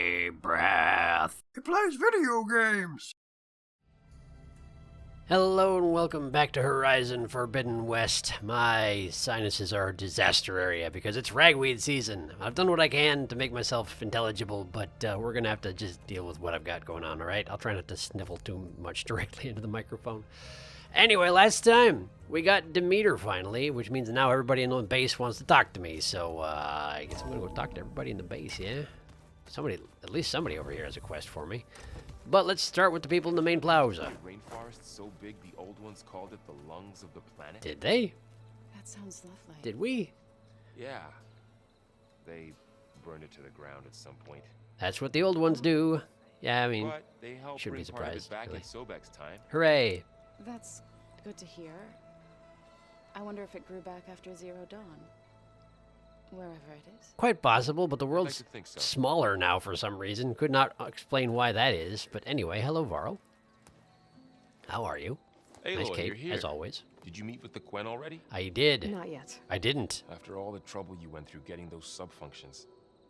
SharkyBreath. He plays video games. Hello and welcome back to Horizon Forbidden West. My sinuses are a disaster area because it's ragweed season. I've done what I can to make myself intelligible, but we're going to have to just deal with what I've got going on, alright? I'll try not to sniffle too much directly into the microphone. Anyway, last time we got Demeter finally, which means now everybody in the base wants to talk to me, so I guess I'm going to go talk to everybody in the base, yeah? At least somebody over here has a quest for me. But let's start with the people in the main plaza. Rainforest so big the old ones called it the lungs of the planet. Did they? That sounds lovely. Did we? Yeah. They burned it to the ground at some point. That's what the old ones do. Yeah, I mean, But they helped shouldn't be bring part of it surprised, back really. in Sobek's time. Hooray. That's good to hear. I wonder if it grew back after Zero Dawn. Wherever it is. Quite possible, but the world's to think so. smaller now for some reason. Could not explain why that is. But anyway, hello, Varl. How are you? Hey, Nice Lloyd, cape, you're here. as always. Did you meet with the Quen already? I did. Not yet. I didn't. After all the trouble you went through getting those subfunctions,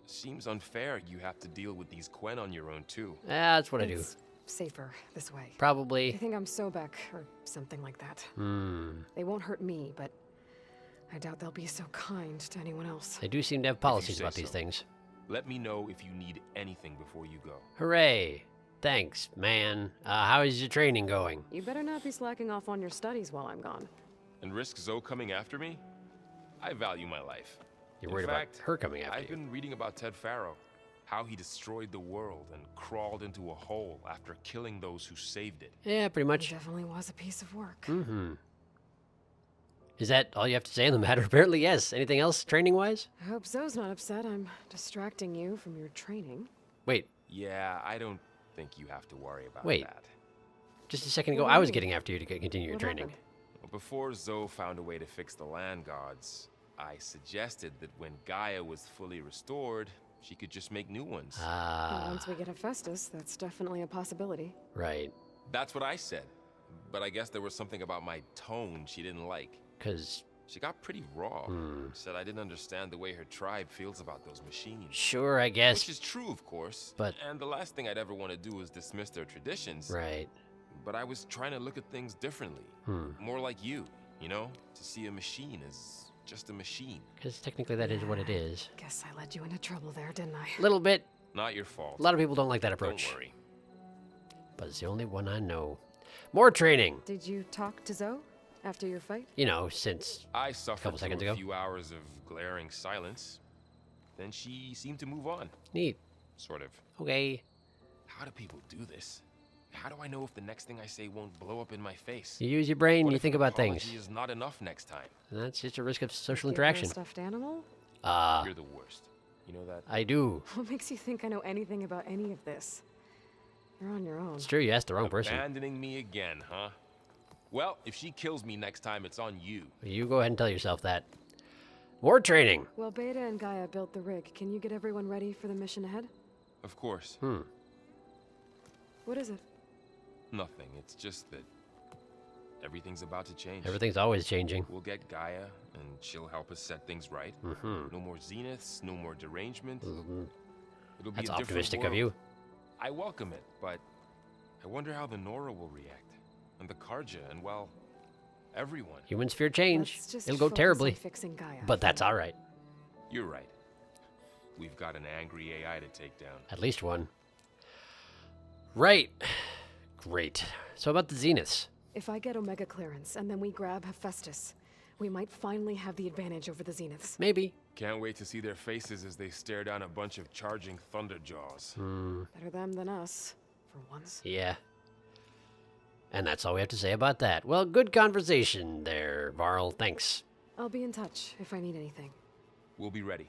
seems unfair you have to deal with these Quen on your own too. That's what I do. It's safer this way. I Probably. think I'm Sobek or something like that. They won't hurt me, but I doubt they'll be so kind to anyone else. They do seem to have policies say about these so. things. Let me know if you need anything before you go. Hooray. Thanks, man. How is your training going? You better not be slacking off on your studies while I'm gone. And risk Zoe coming after me? I value my life. You're In worried fact, about her coming after I've you. been reading about Ted Faro, how he destroyed the world and crawled into a hole after killing those who saved it. Yeah, pretty It much. definitely was a piece of work. Mm-hmm. Is that all you have to say on the matter? Apparently, yes. Anything else, training-wise? I hope Zoe's not upset I'm distracting you from your training. Wait, Yeah, I don't think you have to worry about Wait. that. just a second ago, What do I you was mean? getting after you to continue your What training. happened? Before Zoe found a way to fix the land gods, I suggested that when Gaia was fully restored, she could just make new ones. Well, Ah, once we get Hephaestus, that's definitely a possibility. right. That's what I said. But I guess there was something about my tone she didn't like. Because, She got pretty raw. Said I didn't understand the way her tribe feels about those machines. sure, I guess. Which is true, of course. But- And the last thing I'd ever want to do is dismiss their traditions. Right. But I was trying to look at things differently. More like you know? To see a machine as just a machine. Because technically that is what it is. Guess I led you into trouble there, didn't I? Little bit. Not your fault. A lot of people don't like that approach. Don't worry. But it's the only one I know. More training. Did you talk to Zoe after your fight? You know, since... I suffered Couple through seconds a ago. few hours of glaring silence. Then she seemed to move on. Neat. Sort of. Okay. How do people do this? How do I know if the next thing I say won't blow up in my face? You use your brain, What you if think an about apology things. is not enough next time? And that's just a risk of social Give her a interaction. stuffed animal? You're the worst. You know that? I do. What makes you think I know anything about any of this? You're on your own. It's true, you asked the wrong person. Abandoning me again, huh? Well, if she kills me next time, it's on you. You go ahead and tell yourself that. More training. Well, Beta and Gaia built the rig. Can you get everyone ready for the mission ahead? Of course. What is it? Nothing. It's just that everything's about to change. Everything's always changing. We'll get Gaia, and she'll help us set things right. No more zeniths, no more derangement. It'll be That's a different optimistic of world. you. I welcome it, but I wonder how the Nora will react, and the Karja, and well, everyone. Humans fear change. Let's just It'll go focus terribly. on fixing Gaia. But that's alright. You're right. We've got an angry AI to take down. At least one. Right. Great. So about the Zeniths. If I get Omega clearance and then we grab Hephaestus, we might finally have the advantage over the Zeniths. Maybe. Can't wait to see their faces as they stare down a bunch of charging thunderjaws. Better them than us, for once. Yeah. And that's all we have to say about that. Well, good conversation there, Varl. Thanks. I'll be in touch if I need anything. We'll be ready.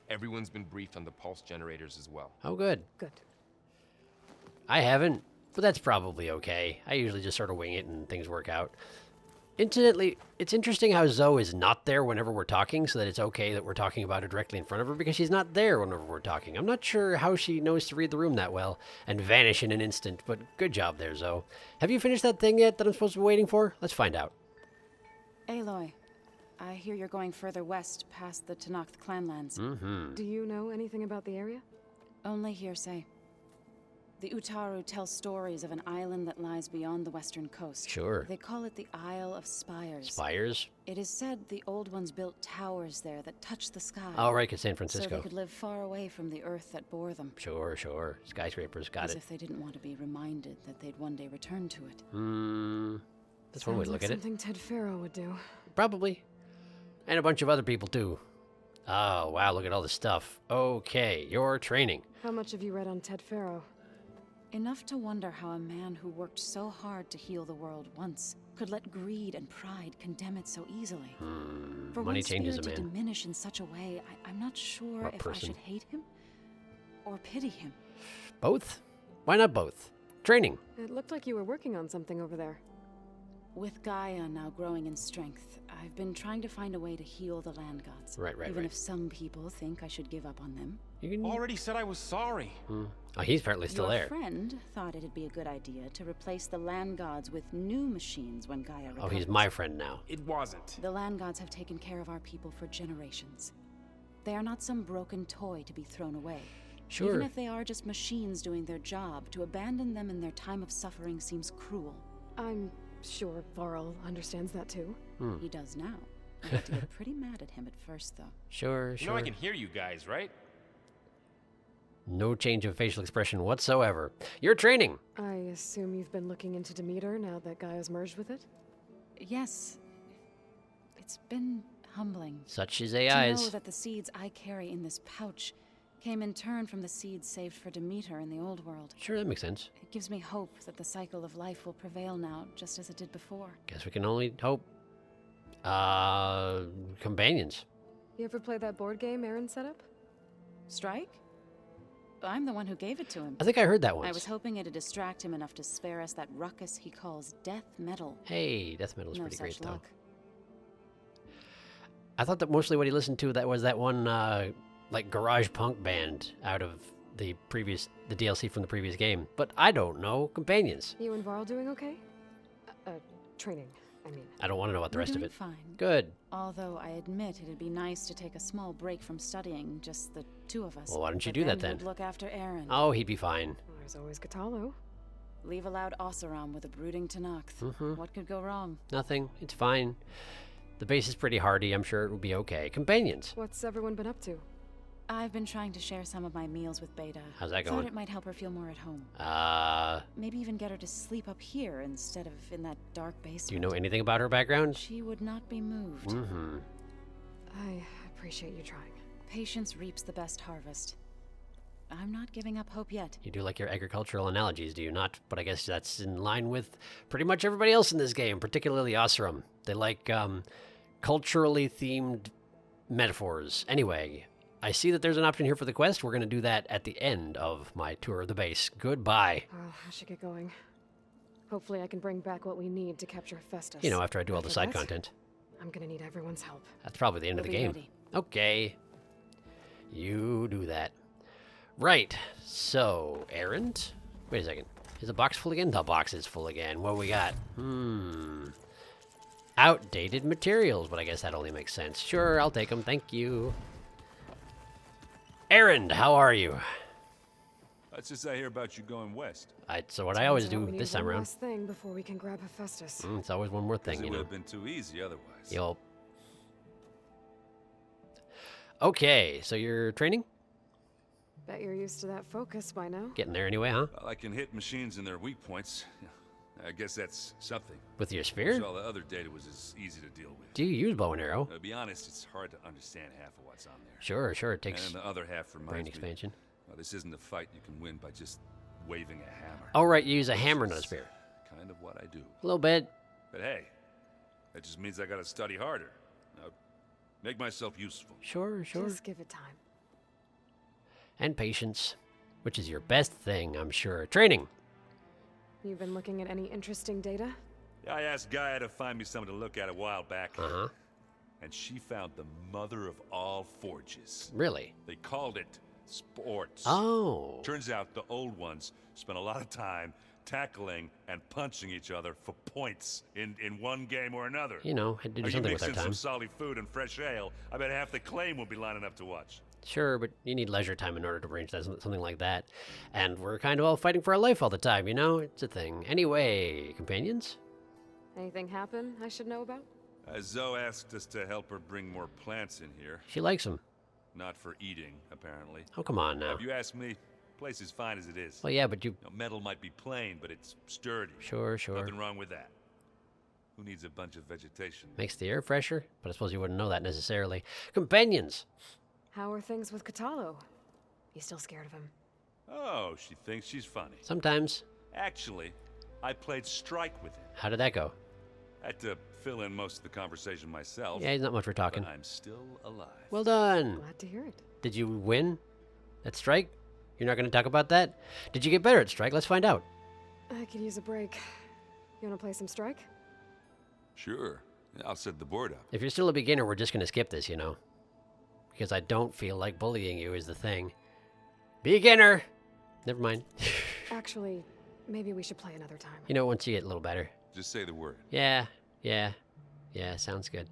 Everyone's been briefed on the pulse generators as well. Oh, good. Good. I haven't, but that's probably okay. I usually just sort of wing it and things work out. Incidentally, it's interesting how Zoe is not there whenever we're talking, so that it's okay that we're talking about her directly in front of her, because she's not there whenever we're talking. I'm not sure how she knows to read the room that well and vanish in an instant, but good job there, Zoe. Have you finished that thing yet that I'm supposed to be waiting for? Let's find out. Aloy, I hear you're going further west past the Tenakth clanlands. Mm-hmm. Do you know anything about the area? Only hearsay. The Utaru tell stories of an island that lies beyond the western coast. Sure. They call it the Isle of Spires. Spires? It is said the old ones built towers there that touch the sky. Oh, right, 'cause San So Francisco. they could live far away from the earth that bore them. Sure, sure. Skyscrapers, got As it. if they didn't want to be reminded that they'd one day return to it. That's one way to look at it. Something Ted Farrow would do. Probably. And a bunch of other people, too. Oh, wow, look at all this stuff. Okay, your training. How much have you read on Ted Farrow? Enough to wonder how a man who worked so hard to heal the world once could let greed and pride condemn it so easily. For Money one's changes a spirit to man. diminish in such a way, I'm not sure What if person? I should hate him or pity him. Both? Why not both? Training. It looked like you were working on something over there. With Gaia now growing in strength, I've been trying to find a way to heal the land gods. Right, Even right. if some people think I should give up on them. You can... Already said I was sorry. Oh, he's apparently still Your there. friend thought it'd be a good idea to replace the land gods with new machines when Gaia recovers. Oh, he's my friend now. It wasn't. The land gods have taken care of our people for generations. They are not some broken toy to be thrown away. Sure. Even if they are just machines doing their job, to abandon them in their time of suffering seems cruel. I'm sure Varl understands that too. He does now. I had to get pretty mad at him at first, though. Sure, You sure. know I can hear you guys, right? No change of facial expression whatsoever. Your training. I assume you've been looking into Demeter now that Gaia's merged with it? Yes. It's been humbling. Such is To know AIs. that the seeds I carry in this pouch came in turn from the seeds saved for Demeter in the old world. Sure, that makes sense. It gives me hope that the cycle of life will prevail now, just as it did before. Guess we can only hope. Companions. You ever play that board game Aaron set up? Strike? I'm the one who gave it to him. I think I heard that once. I was hoping it'd distract him enough to spare us that ruckus he calls death metal. Hey, death metal is No pretty such great, though. luck. I thought that mostly what he listened to that was that one, like, garage punk band out of the DLC from the previous game. But I don't know. Companions. You and Varl doing okay? Training, I mean. I don't want to know about the We're rest of doing it. fine. Good. Although I admit it'd be nice to take a small break from studying, just the two of us. Well, why don't you But do that then? who'd look after Aaron? Oh, he'd be fine. There's always Katalo. Leave a loud Oseram with a brooding Tenakth. What could go wrong? Nothing. It's fine. The base is pretty hardy. I'm sure it will be okay. Companions. What's everyone been up to? I've been trying to share some of my meals with Beta. How's that Thought going? it might help her feel more at home. Do Maybe even get her to sleep up here instead of in that dark basement. you know anything about her background? She would not be moved. Mm-hmm. I appreciate you trying. Patience reaps the best harvest. I'm not giving up hope yet. You do like your agricultural analogies, do you not? But I guess that's in line with pretty much everybody else in this game, particularly Oseram. They like, culturally themed metaphors. Anyway, I see that there's an option here for the quest. We're going to do that at the end of my tour of the base. Goodbye. Well, I should get going. Hopefully I can bring back what we need to capture Festus. You know, after I do all the After side that, content. I'm gonna need everyone's help. That's probably the end of the We'll be game. ready. Okay. You do that. Right. So, errand? Wait a second. Is the box full again? The box is full again. What we got? Outdated materials, but I guess that only makes sense. Sure, I'll take them. Thank you. Errand, how are you? That's just I hear about you going west. So what I always Turns out do we need this time one around. last thing before we can grab Hephaestus. It's always one more thing, It you would know. have been too easy otherwise. Yup. Okay, so you're training? Bet you're used to that focus by now. Getting there anyway, huh? Well, I can hit machines in their weak points. I guess that's something. With your 'Cause spear? all the other data was as easy to deal with. Do you use bow and arrow? To be honest, it's hard to understand half of what's on there. Sure, it And takes then the other half brain reminds me, expansion. well, this isn't a fight you can win by just waving a hammer. Oh, right, you use a hammer, not a It's spear. Kind of what I do. A little bit. But hey, that just means I gotta study harder. Now, make myself useful. Sure. Just give it time. And patience, which is your best thing, I'm sure. Training. You've been looking at any interesting data? I asked Gaia to find me something to look at a while back. Uh-huh. And she found the mother of all forges. Really? They called it sports. Oh. Turns out the old ones spent a lot of time tackling and punching each other for points in one game or another. You know, had to do You something mix with our in some time. solid food and fresh ale, I bet half the claim will be lining up to watch. Sure, but you need leisure time in order to arrange that, something like that. And we're kind of all fighting for our life all the time, you know? It's a thing. Anyway, companions? Anything happen I should know about? Zoe asked us to help her bring more plants in here. She likes them. Not for eating, apparently. Oh, come on now. If you ask me, place is fine as it is. Well, yeah, but you... Metal might be plain, but it's sturdy. Sure. Nothing wrong with that. Who needs a bunch of vegetation? Makes the air fresher, but I suppose you wouldn't know that necessarily. Companions! How are things with Katalo? You still scared of him? Oh, she thinks she's funny. Sometimes. Actually, I played strike with him. How did that go? I had to fill in most of the conversation myself. Yeah, he's not much for talking. But I'm still alive. Well done! Glad to hear it. Did you win at Strike? You're not going to talk about that? Did you get better at Strike? Let's find out. I could use a break. You wanna play some Strike? Sure. I'll set the board up. If you're still a beginner, we're just going to skip this, you know. Because I don't feel like bullying you is the thing. Beginner! Never mind. Actually, maybe we should play another time. You know, once you get a little better. Just say the word. Yeah, sounds good.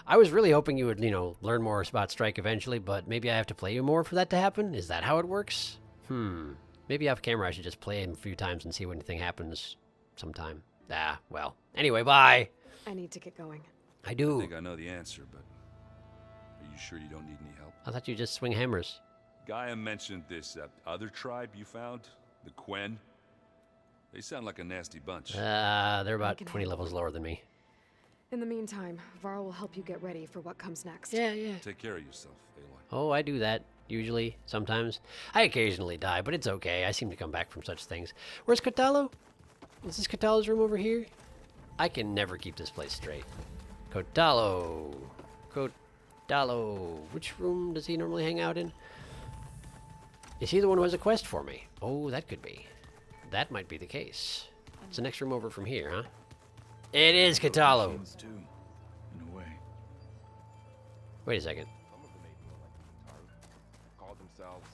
I was really hoping you would, you know, learn more about Strike eventually, but maybe I have to play you more for that to happen? Is that how it works? Maybe off camera I should just play him a few times and see when anything happens sometime. Well. Anyway, bye! I need to get going. I I do. think I know the answer, but are you sure you don't need any help? I thought you just swing hammers. Gaia mentioned this other tribe you found, the Quen. They sound like a nasty bunch. They're about can 20 handle levels lower than me. In the meantime, Varl will help you get ready for what comes next. Yeah. Take care of yourself, Aloy. Oh, I do that. Usually. Sometimes. I occasionally die, but it's okay. I seem to come back from such things. Where's Kotalo? Is this Kotalo's room over here? I can never keep this place straight. Kotalo. Which room does he normally hang out in? Is he the one who has a quest for me? Oh, that could be. That might be the case. It's the next room over from here, huh? It is Kotalo. Too, in a way. Wait a second. Some of them ate more like Utaru. Called themselves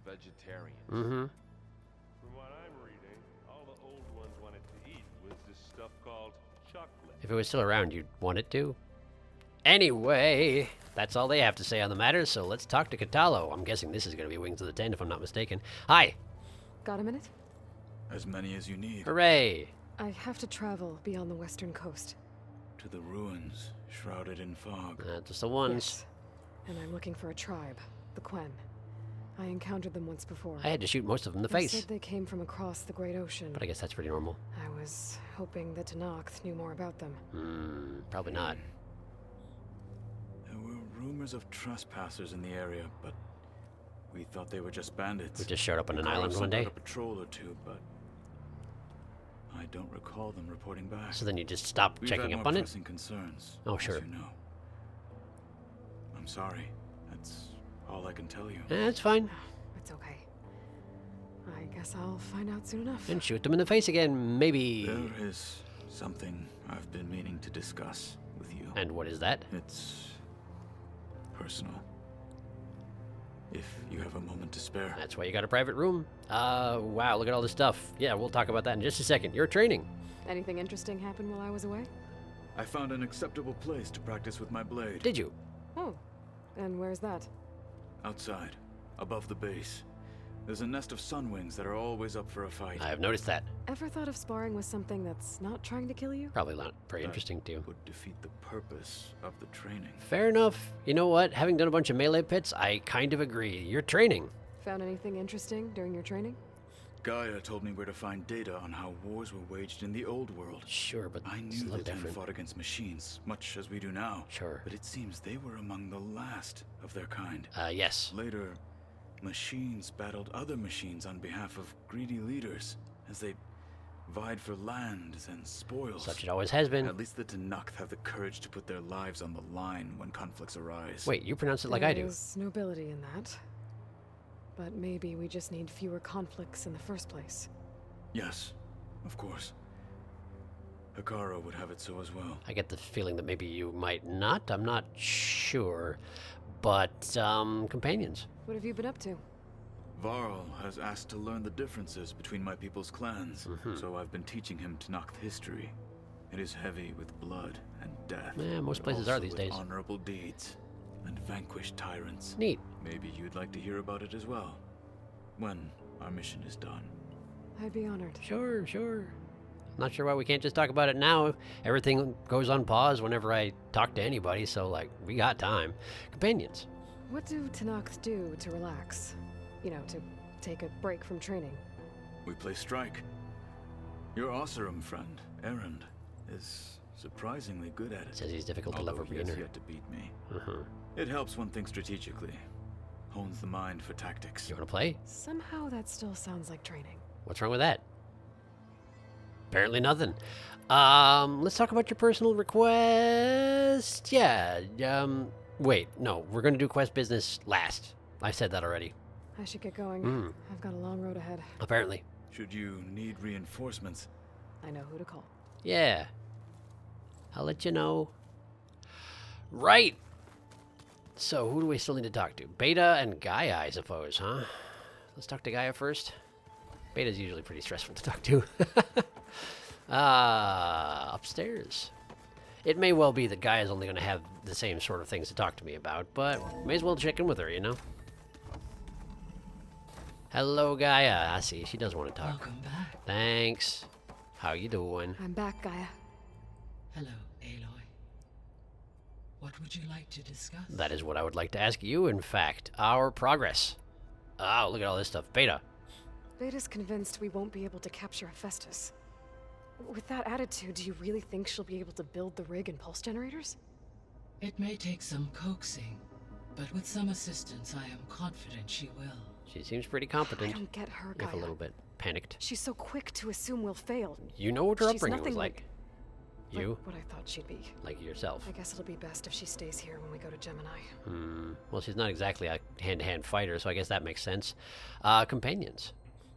vegetarians. Mm-hmm. From what I'm reading, all the old ones wanted to eat was this stuff called chocolate. If it was still around, you'd want it to. Anyway, that's all they have to say on the matter, so let's talk to Kotalo. I'm guessing this is going to be Wings of the Ten, if I'm not mistaken. Hi! Got a minute? As many as you need. Hooray! I have to travel beyond the western coast. To the ruins, shrouded in fog. Just the ones. Yes. And I'm looking for a tribe, the Quen. I encountered them once before. I had to shoot most of them in the They face. said they came from across the Great Ocean. But I guess that's pretty normal. I was hoping that Tenakth knew more about them. Probably not. There were rumors of trespassers in the area, but we thought they were just bandits. We just showed up on an Carl island one sent day. out a patrol or two, but I don't recall them reporting back. So then you just stopped We've checking had up more on it? pressing concerns. Oh, as sure. You know. I'm sorry. That's all I can tell you. That's fine. It's okay. I guess I'll find out soon enough. And shoot them in the face again, maybe. There is something I've been meaning to discuss with you. And what is that? It's personal. If you have a moment to spare. That's why you got a private room. Wow, look at all this stuff. Yeah, we'll talk about that in just a second. You're training. Anything interesting happen while I was away? I found an acceptable place to practice with my blade. Did you? Oh, and where's that? Outside, above the base. There's a nest of sunwings that are always up for a fight. I've noticed that. Ever thought of sparring with something that's not trying to kill you? Probably not very That interesting to you. would defeat the purpose of the training. Fair enough. You know what? Having done a bunch of melee pits, I kind of agree. You're training. Found anything interesting during your training? Gaia told me where to find data on how wars were waged in the old world. Sure, but I it's a knew little the Ten different. fought against machines, much as we do now. Sure. But it seems they were among the last of their kind. Yes. Later, machines battled other machines on behalf of greedy leaders as they vied for lands and spoils. Such it always has been. At least the Tenakth have the courage to put their lives on the line when conflicts arise. Wait, you pronounce it like I do. There's nobility in that. But maybe we just need fewer conflicts in the first place. Yes, of course. Hikaru would have it so as well. I get the feeling that maybe you might not. I'm not sure. But, companions. What have you been up to? Varl has asked to learn the differences between my people's clans, so I've been teaching him Tenakth history. It is heavy with blood and death. Yeah, most but places are also these with days. honorable deeds and vanquished tyrants. Neat. Maybe you'd like to hear about it as well, when our mission is done. I'd be honored. Sure, sure. Not sure why we can't just talk about it now. Everything goes on pause whenever I talk to anybody, so, like, we got time. Companions. What do Tenakth do to relax? You know, to take a break from training. We play strike. Your Oseram friend, Erend, is surprisingly good at it. Says he's difficult to love although or he has beginner. yet to beat me. Uh-huh. It helps one think strategically. Hones the mind for tactics. You want to play? Somehow that still sounds like training. What's wrong with that? Apparently nothing. Let's talk about your personal request. Yeah, wait, no, we're gonna do quest business last. I said that already. I should get going. I've got a long road ahead. Apparently. Should you need reinforcements, I know who to call. Yeah. I'll let you know. Right. So, who do we still need to talk to? Beta and Gaia, I suppose, huh? Let's talk to Gaia first. Beta's usually pretty stressful to talk to. Upstairs. It may well be that Gaia's only going to have the same sort of things to talk to me about, but may as well check in with her, you know? Hello, Gaia. I see. She does want to talk. Welcome back. Thanks. How you doing? I'm back, Gaia. Hello, Aloy. What would you like to discuss? That is what I would like to ask you, in fact. Our progress. Oh, look at all this stuff. Beta. Beta's convinced we won't be able to capture Hephaestus. With that attitude, do you really think she'll be able to build the rig and pulse generators? It may take some coaxing, but with some assistance, I am confident she will. She seems pretty I competent. don't get her, If Gaia. a little bit panicked. She's so quick to assume we'll fail. You know what her She's upbringing was nothing like. You? What I thought she'd be. Like yourself. I guess it'll be best if she stays here when we go to Gemini. Well, she's not exactly a hand-to-hand fighter, so I guess that makes sense. Companions.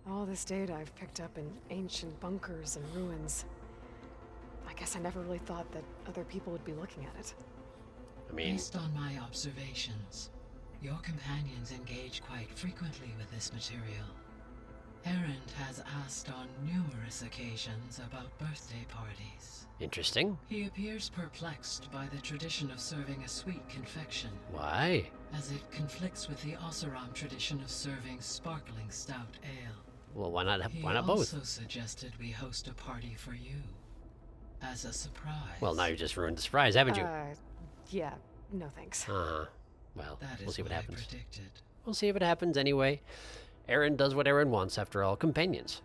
All this data I've picked up in ancient bunkers and ruins. I guess I never really thought that other people would be looking at it. I mean, Based on my observations, your companions engage quite frequently with this material. Erend has asked on numerous occasions about birthday parties. interesting. He appears perplexed by the tradition of serving a sweet confection, Why? as it conflicts with the Oseram tradition of serving sparkling stout ale. Well, why not He both? also suggested we host a party for you, as a surprise. Well, now you just ruined the surprise, haven't you? Yeah, no thanks. Well, That is we'll see what I happens. predicted. We'll see if it happens anyway. Aaron does what Aaron wants, after all. Companions.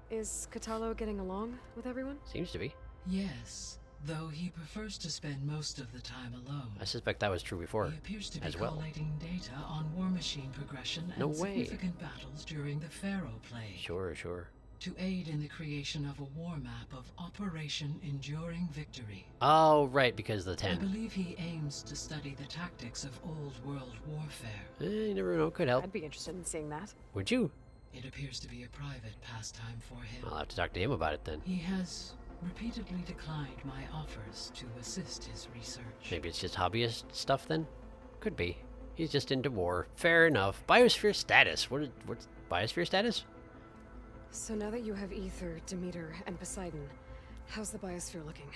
Is Katalo getting along with everyone? Seems to be. Yes, though he prefers to spend most of the time alone. I suspect that was true before, He appears to be as well. collating data on war machine progression No and way. significant battles during the Pharaoh Plague. Sure, sure. To aid in the creation of a war map of Operation Enduring Victory. Oh, right, because of the I 10. believe he aims to study the tactics of old world warfare. You never know, could help. I'd be interested in seeing that. Would you? It appears to be a private pastime for him. I'll have to talk to him about it then. He has repeatedly declined my offers to assist his research. Maybe it's just hobbyist stuff then? Could be. He's just into war. Fair enough. Biosphere status. What's biosphere status? So now that you have Ether, Demeter, and Poseidon, how's the biosphere looking?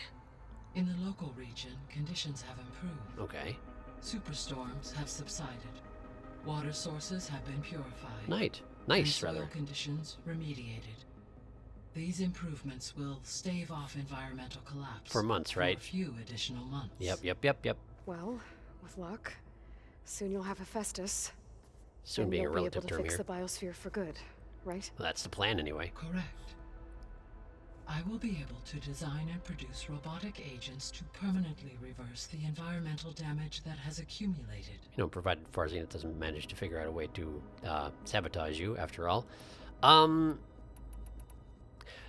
In the local region, conditions have improved. Okay. Superstorms have subsided. Water sources have been purified. Nice, and soil rather. conditions remediated. These improvements will stave off environmental collapse. For months, right? For a few additional months. Yep. Well, with luck, soon you'll have Hephaestus. Soon and being a you'll relative be able term to fix here. the biosphere for good, right? Well, that's the plan anyway. Correct. I will be able to design and produce robotic agents to permanently reverse the environmental damage that has accumulated. You know, provided Farzinet doesn't manage to figure out a way to sabotage you, after all.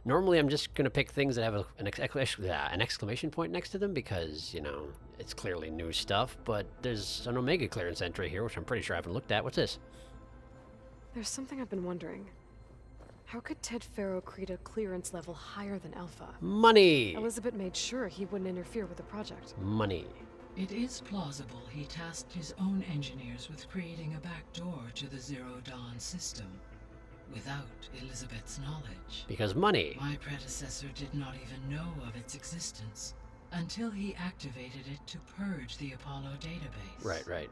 Normally I'm just going to pick things that have an exclamation point next to them because, you know, it's clearly new stuff, but there's an Omega clearance entry here, which I'm pretty sure I haven't looked at. What's this? There's something I've been wondering. How could Ted Faro create a clearance level higher than Alpha? Money! Elizabeth made sure he wouldn't interfere with the project. Money. It is plausible he tasked his own engineers with creating a back door to the Zero Dawn system, without Elizabeth's knowledge. Because money. My predecessor did not even know of its existence until he activated it to purge the Apollo database. Right.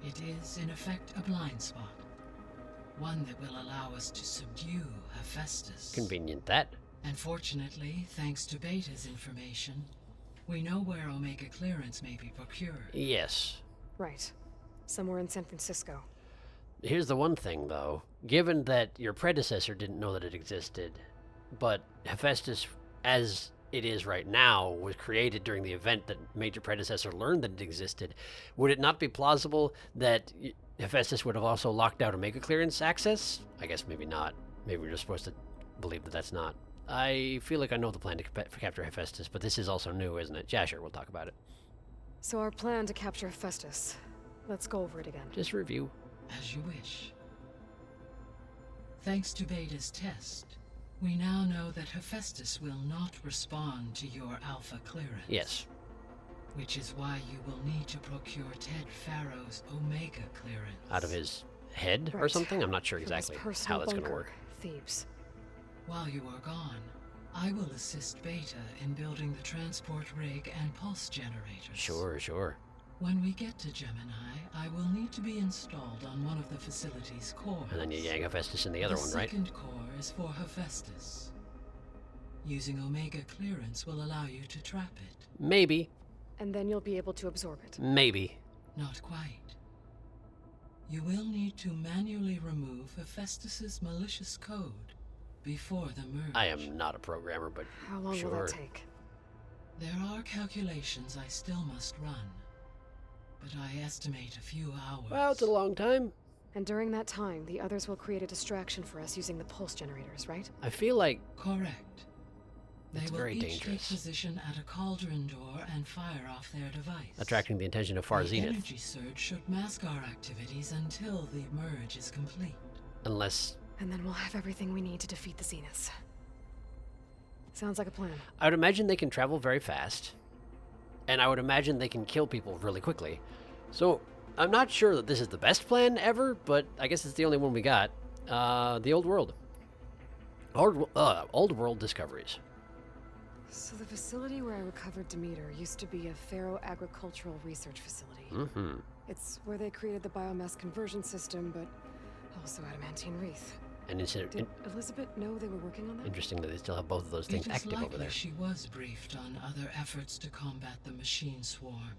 It is, in effect, a blind spot. One that will allow us to subdue Hephaestus. Convenient that. And fortunately, thanks to Beta's information, we know where Omega clearance may be procured. Yes. Right. Somewhere in San Francisco. Here's the one thing, though. Given that your predecessor didn't know that it existed, but Hephaestus, as it is right now, was created during the event that made your predecessor learn that it existed, would it not be plausible that Hephaestus would have also locked out Omega clearance access? I guess maybe not. Maybe we're just supposed to believe that that's not. I feel like I know the plan to capture Hephaestus, but this is also new, isn't it? Yeah, sure, we'll talk about it. So our plan to capture Hephaestus. Let's go over it again. Just review. As you wish. Thanks to Beta's test, we now know that Hephaestus will not respond to your Alpha clearance. Yes. Which is why you will need to procure Ted Farrow's Omega clearance. Out of his head or Right. something? I'm not sure From his exactly personal how that's going to bunker, work. Thebes. While you are gone, I will assist Beta in building the transport rig and pulse generators. Sure. When we get to Gemini, I will need to be installed on one of the facility's cores. And then you yank Hephaestus in the other one, right? The second core is for Hephaestus. Using Omega clearance will allow you to trap it. Maybe. And then you'll be able to absorb it. Maybe. Not quite. You will need to manually remove Hephaestus's malicious code before the merge. I am not a programmer, but How long sure. will that take? There are calculations I still must run, but I estimate a few hours. Well, it's a long time. And during that time, the others will create a distraction for us using the pulse generators, right? I feel like Correct. They It's will very each dangerous. take position at a cauldron door and fire off their device. attracting the attention of Far The Zenith. energy surge should mask our activities until the merge is complete. Unless, And then we'll have everything we need to defeat the Zeniths. Sounds like a plan. I would imagine they can travel very fast. And I would imagine they can kill people really quickly. So, I'm not sure that this is the best plan ever, but I guess it's the only one we got. The Old World. Old World Discoveries. So the facility where I recovered Demeter used to be a Pharaoh agricultural research facility. Mm-hmm. It's where they created the biomass conversion system, but also adamantine wreath. And Did Elizabeth know they were working on that? interesting that they still have both of those things It is active over likely there. she was briefed on other efforts to combat the machine swarm,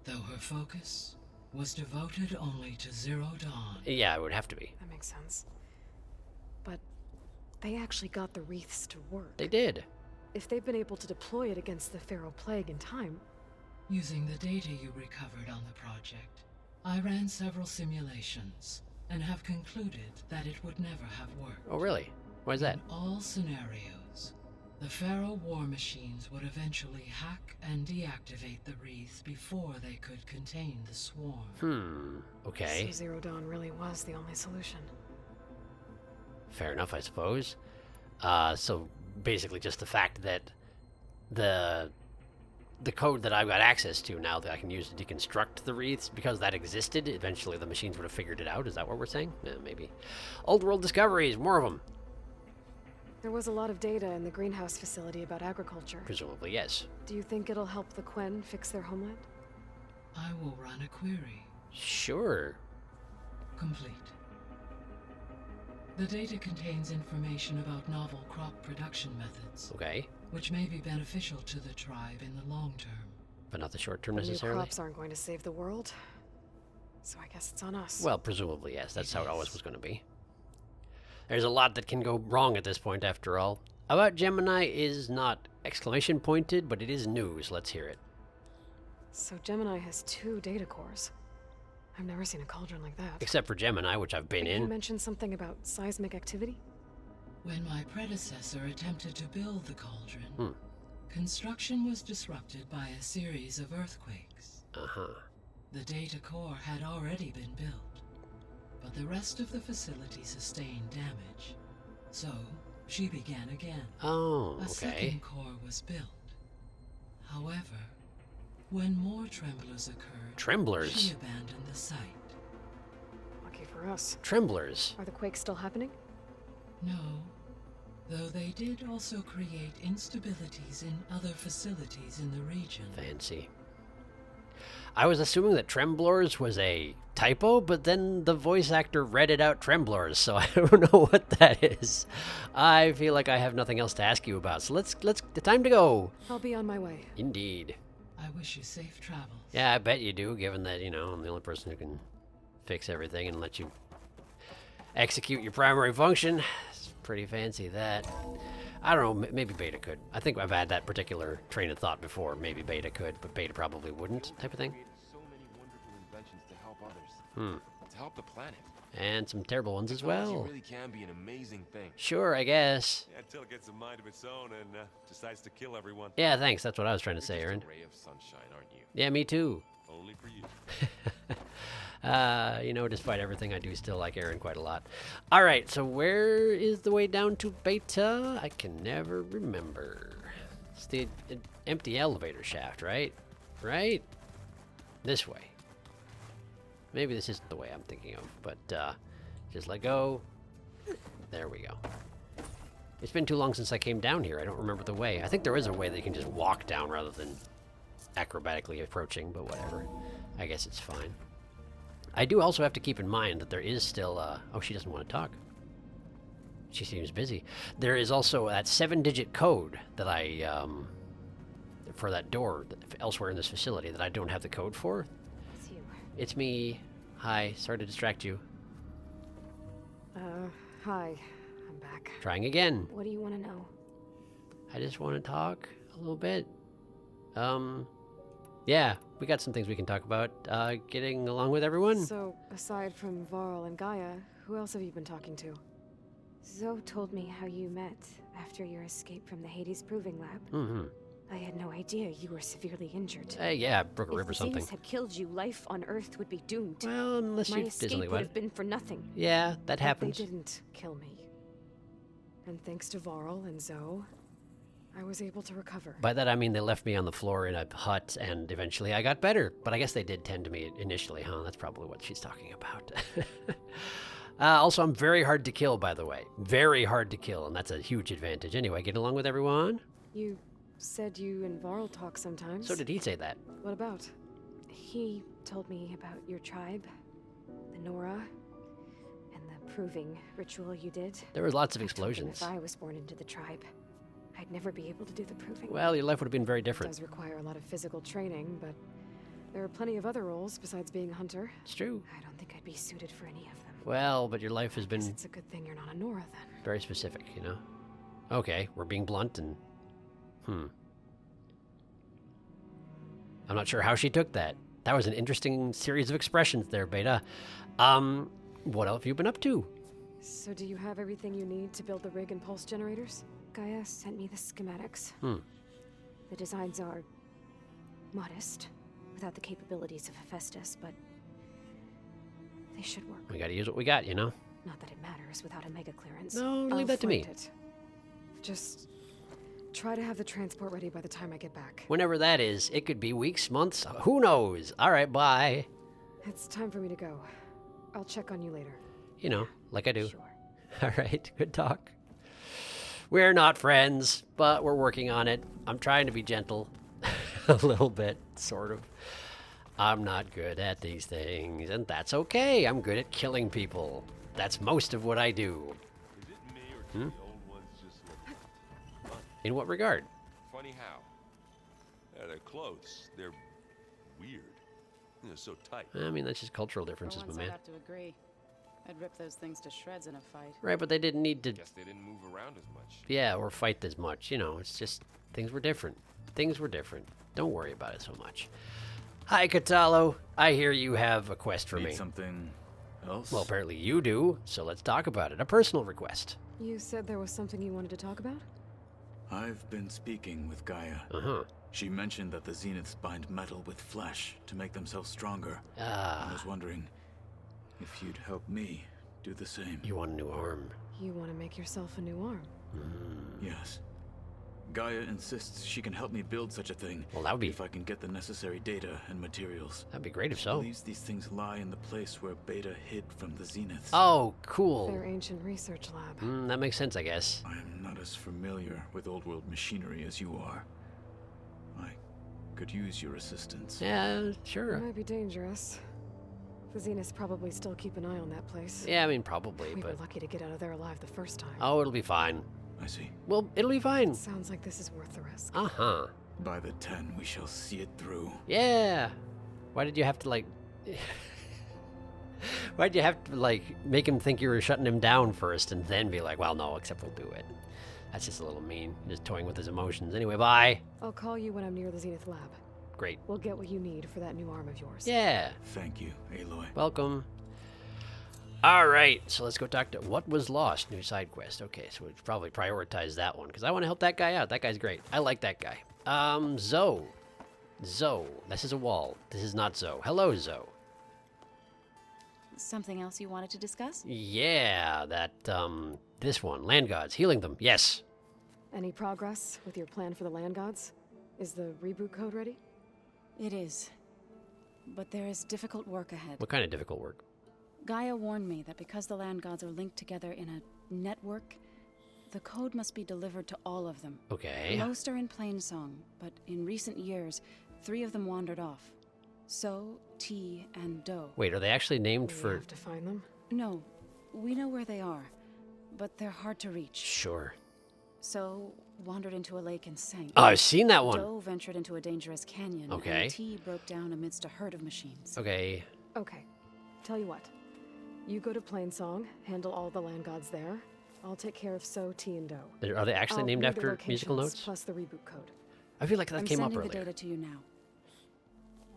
though her focus was devoted only to Zero Dawn. Yeah, it would have to be. That makes sense. But they actually got the wreaths to work. They did. If they've been able to deploy it against the Pharaoh plague in time, Using the data you recovered on the project, I ran several simulations and have concluded that it would never have worked. Oh, really? Why is that? In all scenarios, the Pharaoh war machines would eventually hack and deactivate the wreath before they could contain the swarm. Okay. so Zero Dawn really was the only solution. Fair enough, I suppose. So basically just the fact that the code that I've got access to now that I can use to deconstruct the wreaths, because that existed, eventually the machines would have figured it out. Is that what we're saying? Yeah, maybe. Old World Discoveries, more of them. There was a lot of data in the greenhouse facility about agriculture. Presumably, yes. Do you think it'll help the Quen fix their homeland? I will run a query. Sure. Complete. The data contains information about novel crop production methods, Okay. which may be beneficial to the tribe in the long term. But not the short term The new necessarily? crops aren't going to save the world, so I guess it's on us. Well, presumably, yes. That's It how it always is. was going to be. There's a lot that can go wrong at this point, after all. About Gemini is not exclamation pointed, but it is news. Let's hear it. So Gemini has 2 data cores. I've never seen a cauldron like that. Except for Gemini, which I've been You in. mentioned something about seismic activity? When my predecessor attempted to build the cauldron, construction was disrupted by a series of earthquakes. Uh-huh. The data core had already been built, but the rest of the facility sustained damage. So, she began again. Oh, A okay. second core was built. However, When more tremblers occurred, Tremblers? she abandoned the site. Lucky for us. Tremblers. Are the quakes still happening? No, though they did also create instabilities in other facilities in the region. Fancy. I was assuming that Tremblors was a typo, but then the voice actor read it out Tremblors, so I don't know what that is. I feel like I have nothing else to ask you about, so let's time to go. I'll be on my way. Indeed. I wish you safe travels. Yeah, I bet you do, given that, you know, I'm the only person who can fix everything and let you execute your primary function. It's pretty fancy, that. I don't know, maybe Beta could. I think I've had that particular train of thought before. Maybe Beta could, but Beta probably wouldn't, type of thing. So many wonderful inventions to help others. To help the planet. And some terrible ones as Technology well. really can be an amazing thing. Sure, I guess. Yeah, until it gets a mind of its own and decides to kill everyone. Yeah, thanks. That's what I was trying to You're say, just Aaron. a ray of sunshine, aren't you? Yeah, me too. Only for you. You know, despite everything, I do still like Aaron quite a lot. All right, so where is the way down to Beta? I can never remember. It's the empty elevator shaft, right? Right? This way. Maybe this isn't the way I'm thinking of, but just let go. There we go. It's been too long since I came down here. I don't remember the way. I think there is a way that you can just walk down rather than acrobatically approaching, but whatever. I guess it's fine. I do also have to keep in mind that there is still, oh, she doesn't want to talk. She seems busy. There is also that 7-digit code that I, for that door elsewhere in this facility that I don't have the code for. It's you. It's me. Hi, sorry to distract you. Hi. I'm back. Trying again. What do you want to know? I just want to talk a little bit. Yeah, we got some things we can talk about. Getting along with everyone? So, aside from Varl and Gaia, who else have you been talking to? Zoe told me how you met after your escape from the Hades Proving Lab. Mm-hmm. I had no idea you were severely injured. Yeah, broke a rib or If something. Zeus had killed you, life on Earth would be doomed. Well, unless My you escape Disney would have been for nothing. Yeah, that But happens. they didn't kill me. And thanks to Varl and Zoe, I was able to recover. By that I mean they left me on the floor in a hut, and eventually I got better. But I guess they did tend to me initially, huh? That's probably what she's talking about. Also, I'm very hard to kill, by the way. Very hard to kill, and that's a huge advantage. Anyway, get along with everyone? You said you and Varl talk sometimes. So did he say that? What about? He told me about your tribe, the Nora, and the proving ritual you did. There was lots of I told him explosions. if I was born into the tribe, I'd never be able to do the proving. Well, your life would have been very It different. does require a lot of physical training, but there are plenty of other roles besides being a hunter. It's true. I don't think I'd be suited for any of them. Well, but your life has Guess been it's a good thing you're not a Nora then. very specific, you know? Okay, we're being blunt and... I'm not sure how she took that. That was an interesting series of expressions there, Beta. What else have you been up to? So do you have everything you need to build the rig and pulse generators? Gaia sent me the schematics. The designs are modest, without the capabilities of Hephaestus, but they should work. We gotta use what we got, you know? Not that it matters without a mega clearance. No, leave I'll that to me. find it. Just try to have the transport ready by the time I get back. Whenever that is, it could be weeks, months, who knows? All right, bye. It's time for me to go. I'll check on you later. You know, like I do. Sure. All right, good talk. We're not friends, but we're working on it. I'm trying to be gentle. A little bit, sort of. I'm not good at these things, and that's okay. I'm good at killing people. That's most of what I do. Is it me or do the old ones just look funny? In what regard? Funny how? Yeah, their clothes, they're weird. They're so tight. I mean, that's just cultural For differences, my once, man. I'd have to agree. I'd rip those things to shreds in a fight. Right, but they didn't need to, Guess they didn't move around as much. yeah, or fight as much. You know, it's just, things were different. Things were different. Don't worry about it so much. Hi, Katalo. I hear you have a quest for Need me. something else? Well, apparently you do, so let's talk about it. A personal request. You said there was something you wanted to talk about? I've been speaking with Gaia. Uh-huh. She mentioned that the Zeniths bind metal with flesh to make themselves stronger. I was wondering if you'd help me do the same. You want a new arm. You want to make yourself a new arm? Yes. Gaia insists she can help me build such a thing. Well, that would be... if I can get the necessary data and materials. That'd be great if She so. believes these things lie in the place where Beta hid from the Zeniths. Oh, cool. Their ancient research lab. That makes sense, I guess. I am not as familiar with old world machinery as you are. I could use your assistance. Yeah, It sure. might be dangerous. The Zeniths probably still keep an eye on that place. Yeah, I mean, probably, We but... were lucky to get out of there alive the first time. Oh, it'll be fine. I see. Well, it'll be fine. Sounds like this is worth the risk. Uh-huh. By the 10, we shall see it through. Yeah. Why did you have to, like... Why'd you have to, like, make him think you were shutting him down first and then be like, well, no, except we'll do it. That's just a little mean. Just toying with his emotions. Anyway, bye. I'll call you when I'm near the Zenith lab. Great. We'll get what you need for that new arm of yours. Yeah. Thank you, Aloy. Welcome. All right, so let's go talk to what was lost. New side quest. Okay, so we'll probably prioritize that one because I want to help that guy out. That guy's great. I like that guy. Zoe. Zoe. This is a wall. This is not Zoe. Hello, Zoe. Something else you wanted to discuss? Yeah, that, this one. Land gods. Healing them. Yes. Any progress with your plan for the land gods? Is the reboot code ready? It is. But there is difficult work ahead. What kind of difficult work? Gaia warned me that because the land gods are linked together in a network, the code must be delivered to all of them. Okay. Most are in Plainsong, but in recent years, 3 of them wandered off. So, T, and Do. Wait, are they actually named We for... have to find them. No, we know where they are, but they're hard to reach. Sure. So, wandered into a lake and sank. Oh, I've seen that one. Do ventured into a dangerous canyon, Okay. and T broke down amidst a herd of machines. Okay. Okay. Tell you what. You go to Plainsong, handle all the land gods there. I'll take care of So, T, and Do. Are they actually I'll named read the after musical locations, notes? Plus the reboot code. I feel like that I'm came up sending earlier. the data to you now.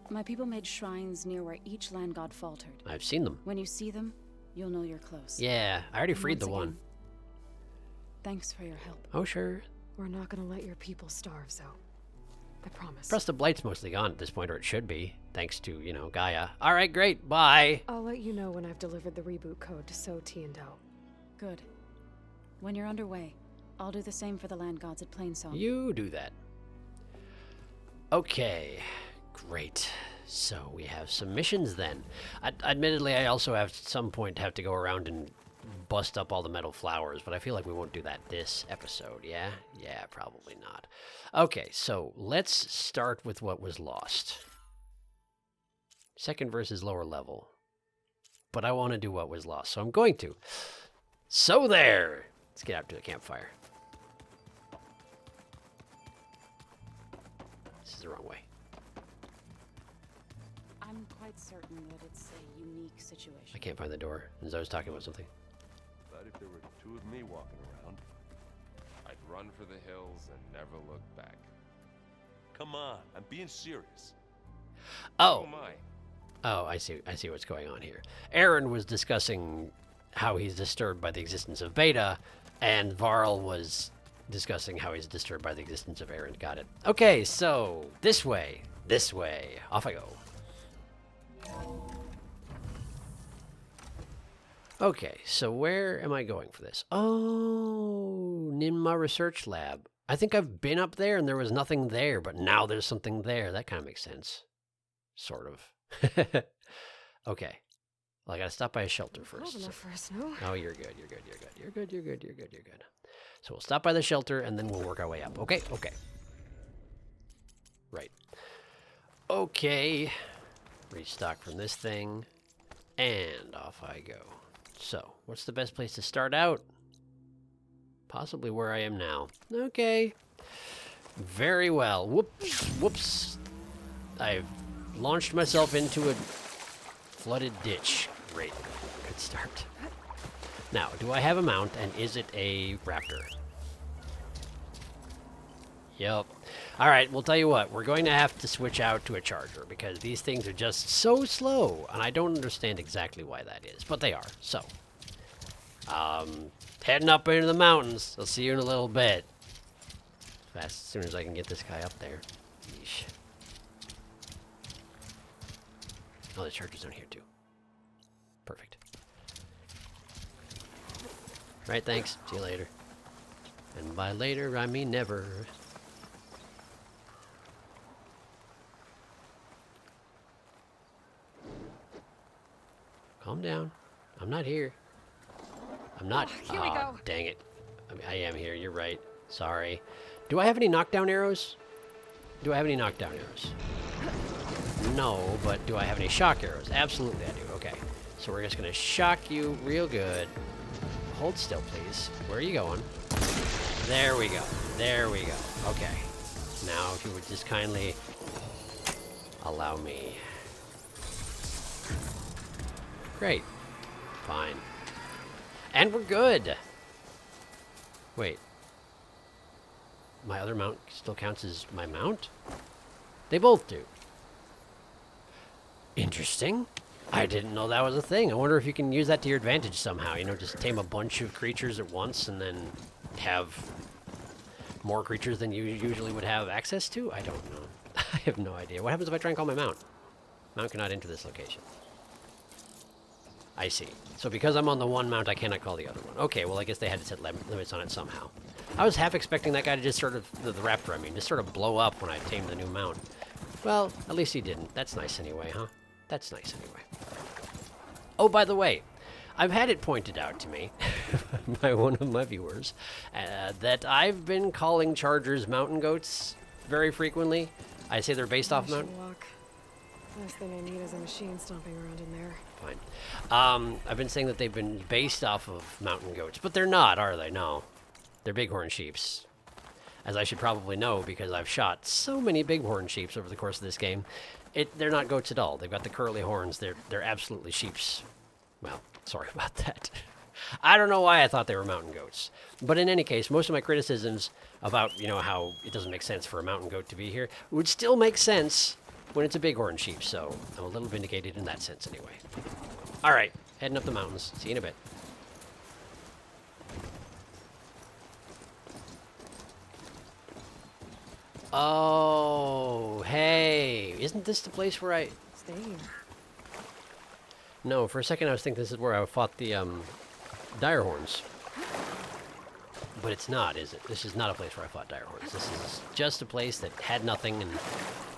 My people made shrines near where each land god faltered. I've seen them. When you see them, you'll know you're close. Yeah, I already And freed the once one. again, thanks for your help. Oh, sure. We're not gonna let your people starve, Zoe. I promise. Press the Blight's mostly gone at this point, or it should be, thanks to, you know, Gaia. All right, great. Bye. I'll let you know when I've delivered the reboot code to So, T, and Do. Good. When you're underway, I'll do the same for the land gods at Plainsong. You do that. Okay, great. So we have some missions then. Admittedly, I also have at some point have to go around and bust up all the metal flowers, but I feel like we won't do that this episode, yeah? Yeah, probably not. Okay, so let's start with what was lost. Second verse is lower level. But I want to do what was lost, so I'm going to. So there! Let's get out to the campfire. This is the wrong way. I'm quite certain that it's a unique situation. I can't find the door. And Zoe's talking about something. But if there were 2 of me walking around, I'd run for the hills and never look back. come on, I'm being serious. Oh! Oh my. Oh, I see what's going on here. Aaron was discussing how he's disturbed by the existence of Beta, and Varl was discussing how he's disturbed by the existence of Aaron. Got it. Okay, so this way. Off I go. Okay, so where am I going for this? Oh, Ninma Research Lab. I think I've been up there and there was nothing there, but now there's something there. That kind of makes sense. Sort of. Okay. Well, I gotta stop by a shelter Cold first. enough for us, no? Oh, you're good. You're good. So we'll stop by the shelter and then we'll work our way up. Okay. Right. Okay. Restock from this thing. And off I go. So, what's the best place to start out? Possibly where I am now. Okay. Very well. Whoops. I've launched myself into a flooded ditch. Great. Good start. Now, do I have a mount, and is it a raptor? Yep. Alright, we'll tell you what. We're going to have to switch out to a charger, because these things are just so slow, and I don't understand exactly why that is, but they are. So, heading up into the mountains. I'll see you in a little bit. As soon as I can get this guy up there. Yeesh. Oh, the charger's down here, too. Perfect. Right, thanks. See you later. And by later, I mean never. Calm down. I'm not here. I'm not. Here we go. Dang it. I am here. You're right. Sorry. Do I have any knockdown arrows? Do I have any knockdown arrows? No, but do I have any shock arrows? Absolutely I do. Okay. So we're just going to shock you real good. Hold still, please. Where are you going? There we go. There we go. Okay. Now, if you would just kindly allow me. Great. Fine. And we're good. Wait. My other mount still counts as my mount? They both do. Interesting. I didn't know that was a thing. I wonder if you can use that to your advantage somehow. You know, just tame a bunch of creatures at once and then have more creatures than you usually would have access to? I don't know. I have no idea. What happens if I try and call my mount? Mount cannot enter this location. I see. So because I'm on the one mount, I cannot call the other one. Okay, well, I guess they had to set limits on it somehow. I was half expecting that guy to just sort of, the raptor, I mean, just sort of blow up when I tamed the new mount. Well, at least he didn't. That's nice anyway, huh? That's nice anyway. Oh, by the way, I've had it pointed out to me by one of my viewers that I've been calling chargers mountain goats very frequently. I say they're based off mountain. Last thing I need is a machine stomping around in there. Fine. I've been saying that they've been based off of mountain goats, but they're not, are they? No. They're bighorn sheeps. As I should probably know because I've shot so many bighorn sheeps over the course of this game. They're not goats at all. They've got the curly horns. They're absolutely sheeps. Well, sorry about that. I don't know why I thought they were mountain goats. But in any case, most of my criticisms about, you know, how it doesn't make sense for a mountain goat to be here would still make sense when it's a bighorn sheep, so I'm a little vindicated in that sense anyway. All right, heading up the mountains. See you in a bit. Oh, hey. Isn't this the place where I... Stay here. No, for a second I was thinking this is where I fought the, dire horns. But it's not, is it? This is not a place where I fought dire horns. This is just a place that had nothing and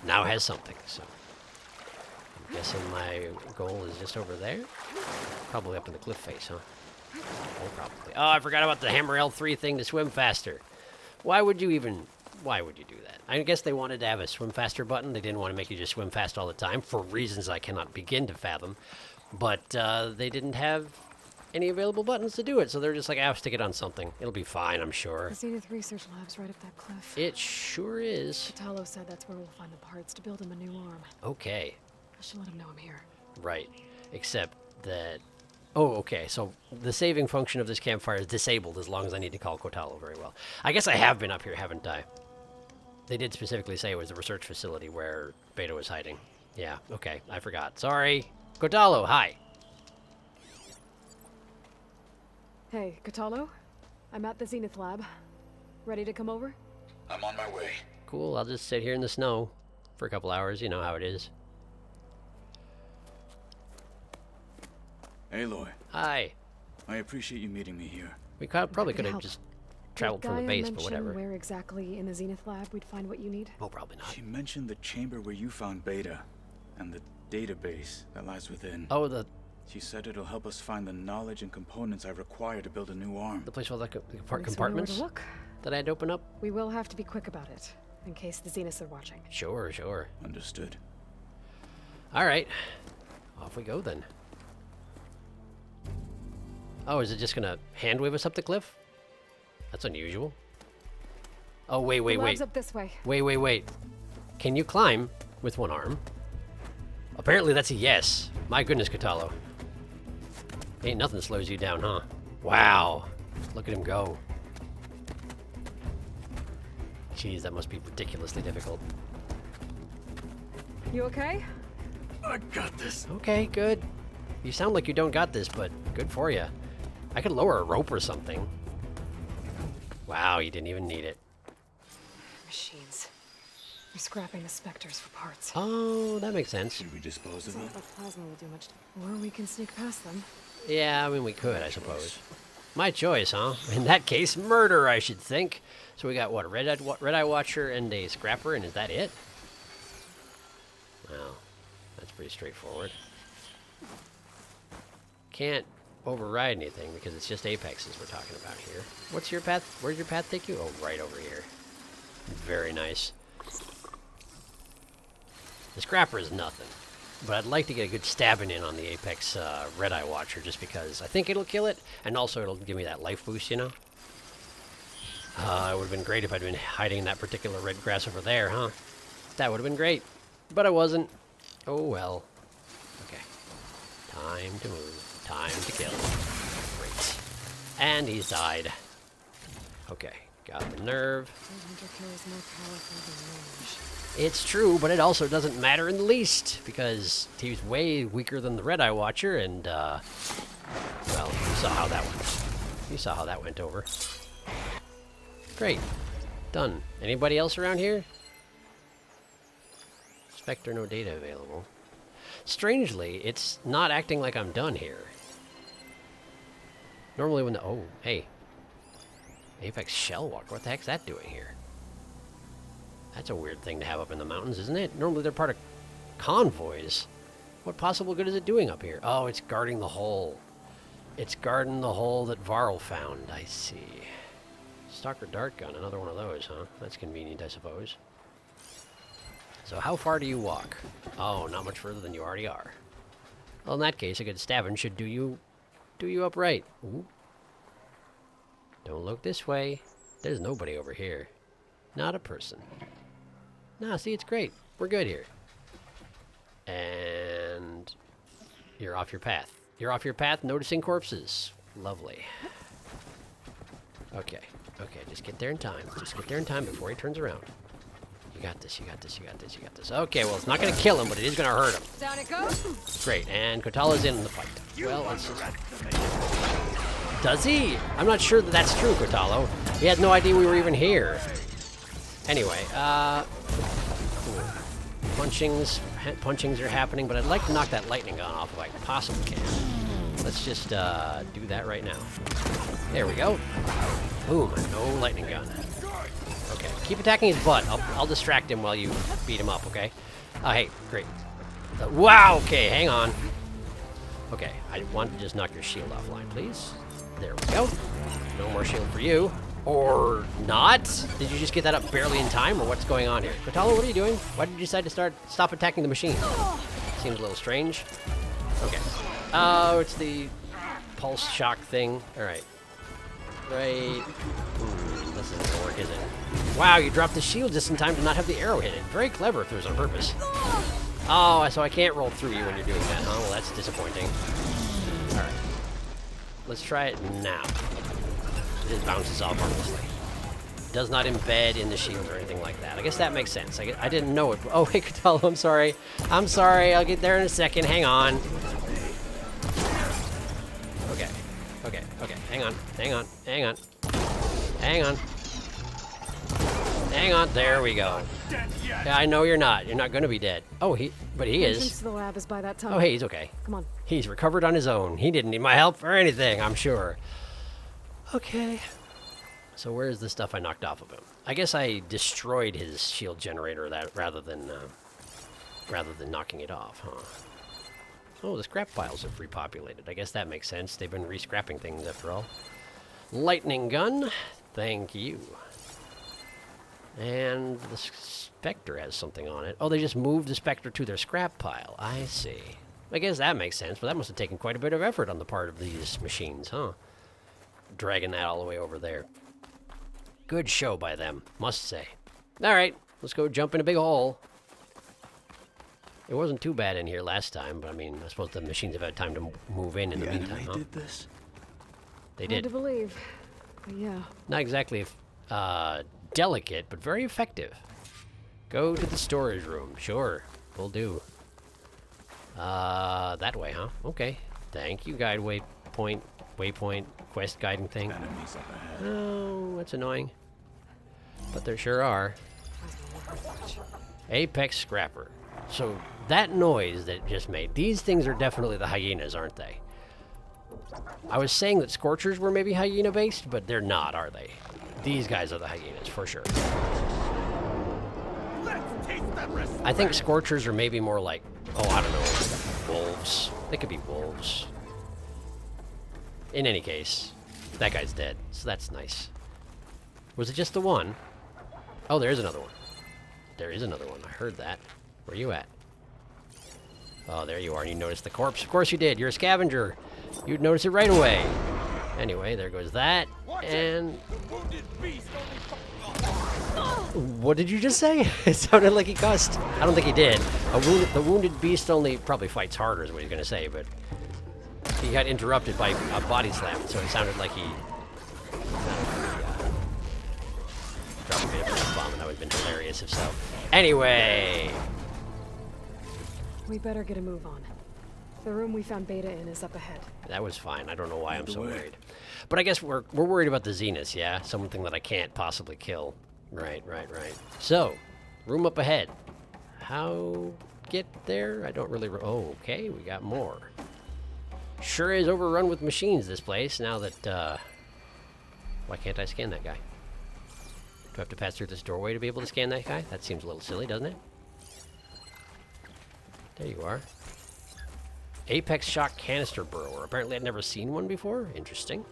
now has something, so... I'm guessing my goal is just over there? Probably up in the cliff face, huh? Oh, probably. Oh, I forgot about the hammer L3 thing to swim faster. Why would you do that? I guess they wanted to have a swim faster button. They didn't want to make you just swim fast all the time for reasons I cannot begin to fathom. But they didn't have any available buttons to do it, so they're just like, I'll stick it on something. It'll be fine, I'm sure. The Zenith Research Lab's right up that cliff. It sure is. Catalo said that's where we'll find the parts to build him a new arm. Okay. I should let him know I'm here. Right. Except that... Oh, okay, so the saving function of this campfire is disabled as long as I need to call Kotalo very well. I guess I have been up here, haven't I? They did specifically say it was the research facility where Beta was hiding. Yeah, okay, I forgot. Sorry. Kotalo, hi. Hey, Catalo? I'm at the Zenith Lab. Ready to come over? I'm on my way. Cool, I'll just sit here in the snow for a couple hours. You know how it is. Aloy, Hi. I appreciate you meeting me here. We probably could have help. just traveled from the Did base, Gaia but mention whatever. where exactly in the Zenith Lab we'd find what you need? Oh, probably not. She mentioned the chamber where you found Beta, and the database that lies within. Oh, the She said it'll help us find the knowledge and components I require to build a new arm. place with like At least we know where compartments to look. that I had to open up? We will have to be quick about it, in case the Zeniths are watching. Sure, sure. Understood. All right. Off we go then. Oh, is it just gonna hand wave us up the cliff? That's unusual. Oh, wait. The lab's up this way. Wait. Can you climb with one arm? Apparently that's a yes. My goodness, Kotalo. Ain't nothing slows you down, huh? Wow. Look at him go. Jeez, that must be ridiculously difficult. You okay? I got this. Okay, good. You sound like you don't got this, but good for you. I could lower a rope or something. Wow, you didn't even need it. Machines. They're scrapping the specters for parts. Oh, that makes sense. Should we dispose of It's not them? like plasma will do much. Or we can sneak past them. Yeah, I mean, we could, I suppose. My choice, huh? In that case, murder, I should think. So we got, what, a Red-Eye Watcher and a Scrapper, and is that it? Well, that's pretty straightforward. can't override anything because it's just apexes we're talking about here. What's your path? Where's your path take you? Oh, right over here. Very nice. The scrapper is nothing, but I'd like to get a good stabbing in on the apex Red Eye Watcher just because I think it'll kill it, and also it'll give me that life boost, you know? It would have been great if I'd been hiding in that particular red grass over there, huh? That would have been great, but I wasn't. Oh well. Okay. Time to move. Time to kill. Great. And he's died. Okay. Got the nerve. It's true, but it also doesn't matter in the least, because he's way weaker than the Red Eye Watcher, and, well, you saw how that went. You saw how that went over. Great. Done. Anybody else around here? Spectre, no data available. Strangely, it's not acting like I'm done here. Normally when the... Oh, hey. Apex Shell Walker. What the heck's that doing here? That's a weird thing to have up in the mountains, isn't it? Normally they're part of convoys. What possible good is it doing up here? Oh, it's guarding the hole. It's guarding the hole that Varl found. I see. Stalker Dart Gun. Another one of those, huh? That's convenient, I suppose. So how far do you walk? Oh, not much further than you already are. Well, in that case, a good stabbing should do you upright. Ooh. Don't look this way. There's nobody over here. Not a person. Nah, see, it's great. We're good here. And you're off your path. You're off your path, noticing corpses. Lovely. Okay. Okay, just get there in time. Just get there in time before he turns around. You got this, you got this, you got this, you got this. Okay, well, it's not going to kill him, but it is going to hurt him. Down it goes. Great, and Kotala's in the fight. Well, let's just... Does he? I'm not sure that that's true, Kotalo. He had no idea we were even here. Anyway, punchings are happening, but I'd like to knock that lightning gun off if I possibly can. Let's just do that right now. There we go. Boom, no lightning gun. Okay, keep attacking his butt. I'll distract him while you beat him up, okay? Hey, great. Wow, okay, hang on. Okay, I want to just knock your shield offline, please. There we go. No more shield for you. Or not? Did you just get that up barely in time, or what's going on here? Kotalo, what are you doing? Why did you decide to stop attacking the machine? Seems a little strange. Okay. Oh, it's the pulse shock thing. Alright. Right. This isn't gonna work, is it? Wow, you dropped the shield just in time to not have the arrow hit it. Very clever if it was on purpose. Oh, so I can't roll through you when you're doing that, huh? Well, that's disappointing. Alright. Let's try it now. It just bounces off harmlessly. Does not embed in the shield or anything like that. I guess that makes sense. I didn't know it. Oh, hey, Kotalo, I'm sorry. I'm sorry. I'll get there in a second. Hang on. Okay. Okay. Okay. Hang on. Hang on. Hang on. Hang on. Hang on. There we go. Yeah, I know you're not. You're not going to be dead. Oh, but he is. Entrance to the lab is by that tunnel. Oh, hey, he's okay. Come on. He's recovered on his own. He didn't need my help or anything, I'm sure. Okay. So where's the stuff I knocked off of him? I guess I destroyed his shield generator rather than knocking it off, huh? Oh, the scrap piles have repopulated. I guess that makes sense. They've been re-scrapping things after all. Lightning gun. Thank you. And the Spectre has something on it. Oh, they just moved the Spectre to their scrap pile. I see. I guess that makes sense, but that must have taken quite a bit of effort on the part of these machines, huh? Dragging that all the way over there. Good show by them, must say. Alright, let's go jump in a big hole. It wasn't too bad in here last time, but I mean, I suppose the machines have had time to move in the meantime, huh? Did this? They Hard did. to believe. But yeah. Not exactly delicate, but very effective. Go to the storage room. Sure, will do. That way, huh? Okay. Thank you, guide waypoint, quest guiding thing. Enemies up ahead. Oh, that's annoying. But there sure are. Apex Scrapper. So that noise that it just made, these things are definitely the hyenas, aren't they? I was saying that Scorchers were maybe hyena-based, but they're not, are they? These guys are the hyenas, for sure. I think Scorchers are maybe more like, oh, I don't know, wolves. They could be wolves. In any case, that guy's dead, so that's nice. Was it just the one? Oh, there is another one. There is another one. I heard that. Where you at? Oh, there you are. You noticed the corpse. Of course you did. You're a scavenger. You'd notice it right away. Anyway, there goes that. And... What did you just say? It sounded like he cussed. I don't think he did. The wounded beast only probably fights harder is what he's going to say, but... He got interrupted by a body slam, so it sounded like he... dropped a bit of an F-bomb, and that would have been hilarious if so. Anyway... We better get a move on. The room we found Beta in is up ahead. That was fine. I don't know why I'm so worried. But I guess we're worried about the Zenith, yeah? Something that I can't possibly kill. Right. So, room up ahead. How get there? I don't really... Oh, okay, we got more. Sure is overrun with machines, this place, now that, Why can't I scan that guy? Do I have to pass through this doorway to be able to scan that guy? That seems a little silly, doesn't it? There you are. Apex Shock Canister Burrower. Apparently I'd never seen one before. Interesting.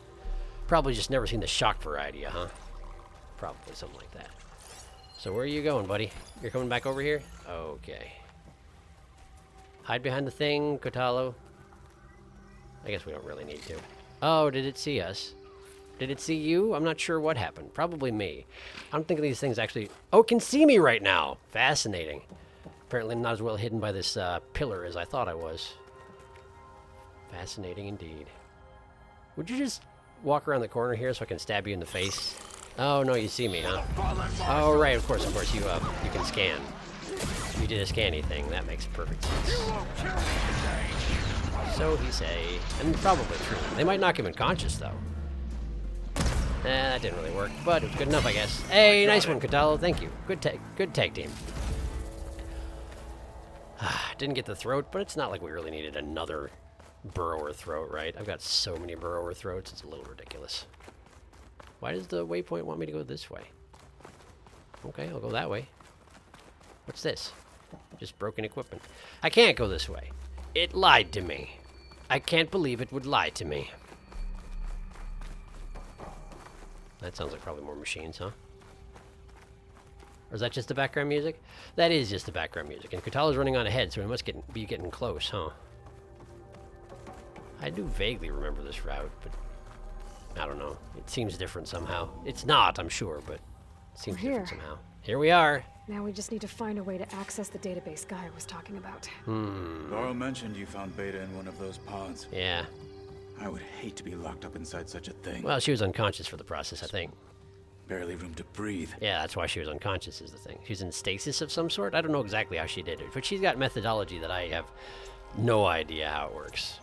Probably just never seen the shock variety, huh? Probably something like that. So where are you going, buddy? You're coming back over here? Okay. Hide behind the thing, Kotalo. I guess we don't really need to. Oh, did it see us? Did it see you? I'm not sure what happened. Probably me. I don't think these things actually... Oh, it can see me right now! Fascinating. Apparently not as well hidden by this pillar as I thought I was. Fascinating indeed. Would you just walk around the corner here so I can stab you in the face? Oh, no, you see me, huh? Oh, right, of course, you can scan. You did a scanny thing. That makes perfect sense. So he say. And probably true. They might knock him unconscious, though. That didn't really work, but it was good enough, I guess. Hey, nice one, Kotalo. Thank you. Good tag team. Didn't get the throat, but it's not like we really needed another burrower throat, right? I've got so many burrower throats, it's a little ridiculous. Why does the waypoint want me to go this way? Okay, I'll go that way. What's this? Just broken equipment. I can't go this way. It lied to me. I can't believe it would lie to me. That sounds like probably more machines, huh? Or is that just the background music? That is just the background music. And Kotalo's running on ahead, so we must be getting close, huh? I do vaguely remember this route, but I don't know. It seems different somehow. It's not, I'm sure, but it seems different somehow. Here we are. Now we just need to find a way to access the database Guy was talking about. Laurel mentioned you found Beta in one of those pods. Yeah. I would hate to be locked up inside such a thing. Well, she was unconscious for the process, I think. Barely room to breathe. Yeah, that's why she was unconscious is the thing. She's in stasis of some sort? I don't know exactly how she did it, but she's got methodology that I have no idea how it works.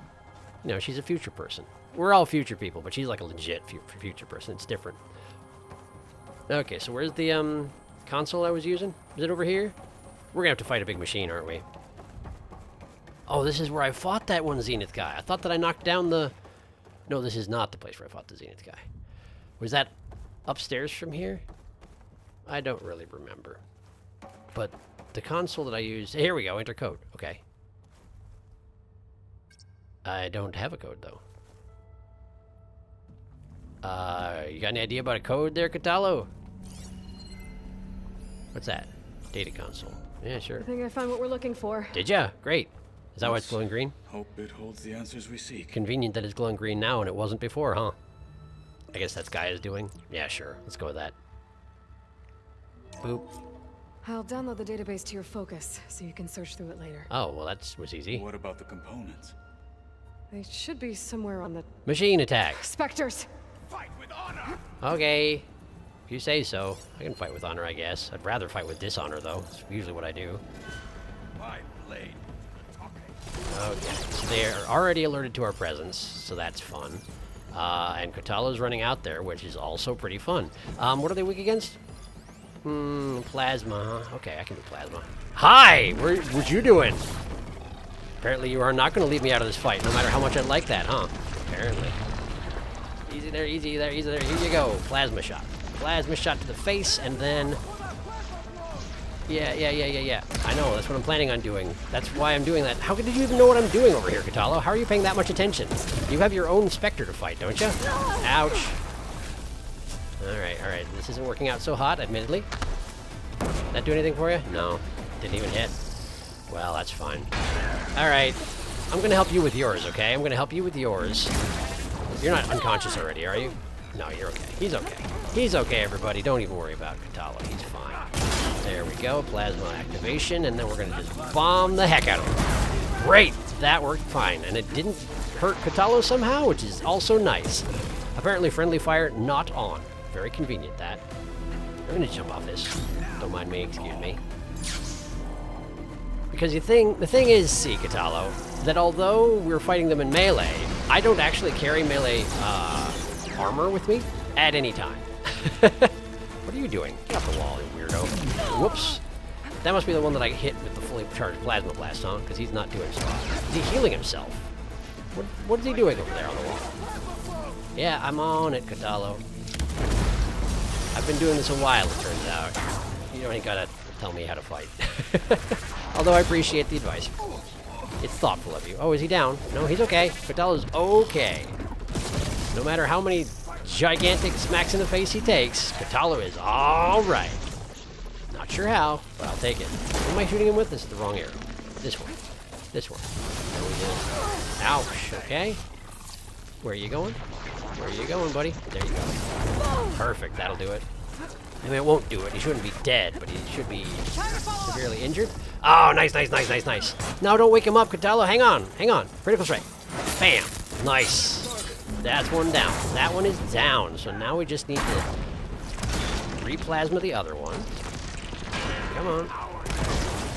You know, she's a future person. We're all future people, but she's like a legit future person. It's different. Okay, so where's the console I was using? Is it over here? We're gonna have to fight a big machine, aren't we? Oh, this is where I fought that one Zenith guy. I thought that I knocked down the... No, this is not the place where I fought the Zenith guy. Was that upstairs from here? I don't really remember. But the console that I used... Here we go, enter code. Okay. I don't have a code, though. You got any idea about a code there, Kotalo? What's that? Data console. Yeah, sure. I think I found what we're looking for. Did ya? Great. Is that why it's glowing green? Hope it holds the answers we seek. Convenient that it's glowing green now and it wasn't before, huh? I guess that's Gaia's doing. Yeah, sure. Let's go with that. Boop. I'll download the database to your Focus, so you can search through it later. Oh, well, that was easy. What about the components? They should be somewhere on the... Machine attack. Spectres! Fight with honor! Okay. If you say so. I can fight with honor, I guess. I'd rather fight with dishonor, though. It's usually what I do. My blade. Okay. So they are already alerted to our presence, so that's fun. And Kotalo's running out there, which is also pretty fun. What are they weak against? Plasma, huh? Okay, I can do plasma. Hi! What you doing? Apparently you are not going to leave me out of this fight, no matter how much I like that, huh? Apparently. Easy there, easy there, easy there. Here you go. Plasma shot. Plasma shot to the face, and then... Yeah. I know, that's what I'm planning on doing. That's why I'm doing that. How did you even know what I'm doing over here, Katalo? How are you paying that much attention? You have your own Spectre to fight, don't you? Ouch. Alright. This isn't working out so hot, admittedly. That do anything for you? No. Didn't even hit. Well, that's fine. Alright. I'm gonna help you with yours, okay? I'm gonna help you with yours. You're not unconscious already, are you? No, you're okay. He's okay. He's okay, everybody. Don't even worry about Katalo. He's fine. There we go. Plasma activation, and then we're gonna just bomb the heck out of him. Great! That worked fine. And it didn't hurt Katalo somehow, which is also nice. Apparently friendly fire not on. Very convenient, that. I'm gonna jump off this. Don't mind me, excuse me. Because the thing is, see, Katalo, that although we're fighting them in melee, I don't actually carry melee armor with me at any time. What are you doing? Get off the wall, you weirdo. Whoops. That must be the one that I hit with the fully charged plasma blast on, because he's not doing so hot. Is he healing himself? What is he doing over there on the wall? Yeah, I'm on it, Katalo. I've been doing this a while, it turns out. You don't even gotta tell me how to fight. Although I appreciate the advice. It's thoughtful of you. Oh, is he down? No, he's okay. Katalo's okay. No matter how many gigantic smacks in the face he takes, Katalo is alright. Not sure how, but I'll take it. Who am I shooting him with? This is the wrong arrow. This one. This one. There we go. Ouch, okay. Where are you going? Where are you going, buddy? There you go. Perfect, that'll do it. I mean, it won't do it. He shouldn't be dead, but he should be severely injured. Oh, nice. Now don't wake him up, Katalo. Hang on. Critical strike. Bam. Nice. That's one down. That one is down. So now we just need to replasma the other one. Come on.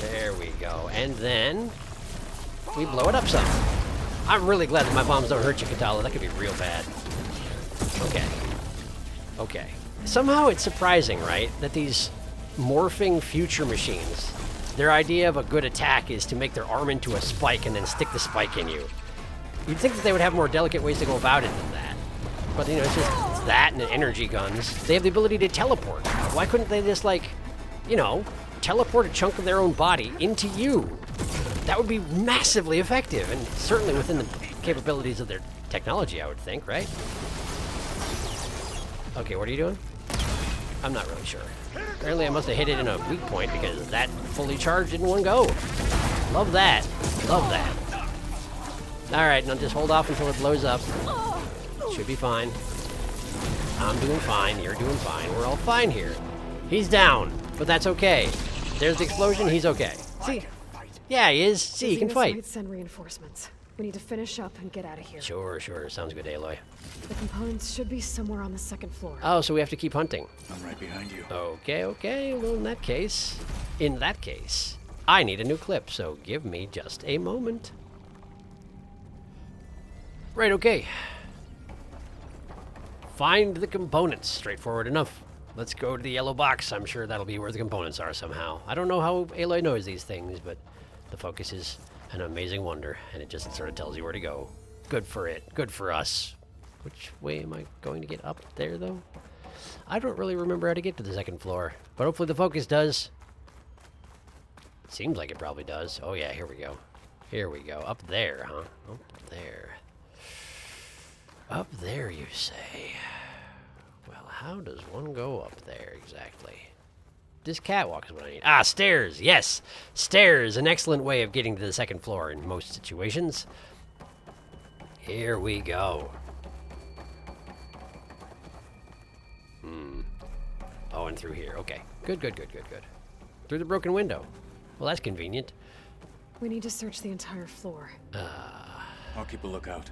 There we go. And then we blow it up some. I'm really glad that my bombs don't hurt you, Katalo. That could be real bad. Okay. Somehow it's surprising, right, that these morphing future machines, their idea of a good attack is to make their arm into a spike and then stick the spike in you. You'd think that they would have more delicate ways to go about it than that. But, you know, it's that and the energy guns. They have the ability to teleport. Why couldn't they just, like, you know, teleport a chunk of their own body into you? That would be massively effective, and certainly within the capabilities of their technology, I would think, right? Okay, what are you doing? I'm not really sure. Apparently I must have hit it in a weak point because that fully charged in one go. Love that. Alright, now just hold off until it blows up. Should be fine. I'm doing fine, you're doing fine. We're all fine here. He's down, but that's okay. There's the explosion, he's okay. See? Yeah, he is. See, he can fight. Might send reinforcements. We need to finish up and get out of here. Sure. Sounds good, Aloy. The components should be somewhere on the second floor. Oh, so we have to keep hunting. I'm right behind you. Okay. Well, in that case, I need a new clip, so give me just a moment. Right, okay. Find the components. Straightforward enough. Let's go to the yellow box. I'm sure that'll be where the components are somehow. I don't know how Aloy knows these things, but the focus is an amazing wonder, and it just sort of tells you where to go. Good for it. Good for us. Which way am I going to get up there, though? I don't really remember how to get to the second floor, but hopefully the focus does. Seems like it probably does. Oh, yeah, here we go. Up there, huh? Up there. Up there, you say? Well, how does one go up there exactly? This catwalk is what I need. Ah, stairs! Yes! Stairs! An excellent way of getting to the second floor in most situations. Here we go. Oh, and through here. Okay. Good. Through the broken window. Well, that's convenient. We need to search the entire floor. I'll keep a lookout.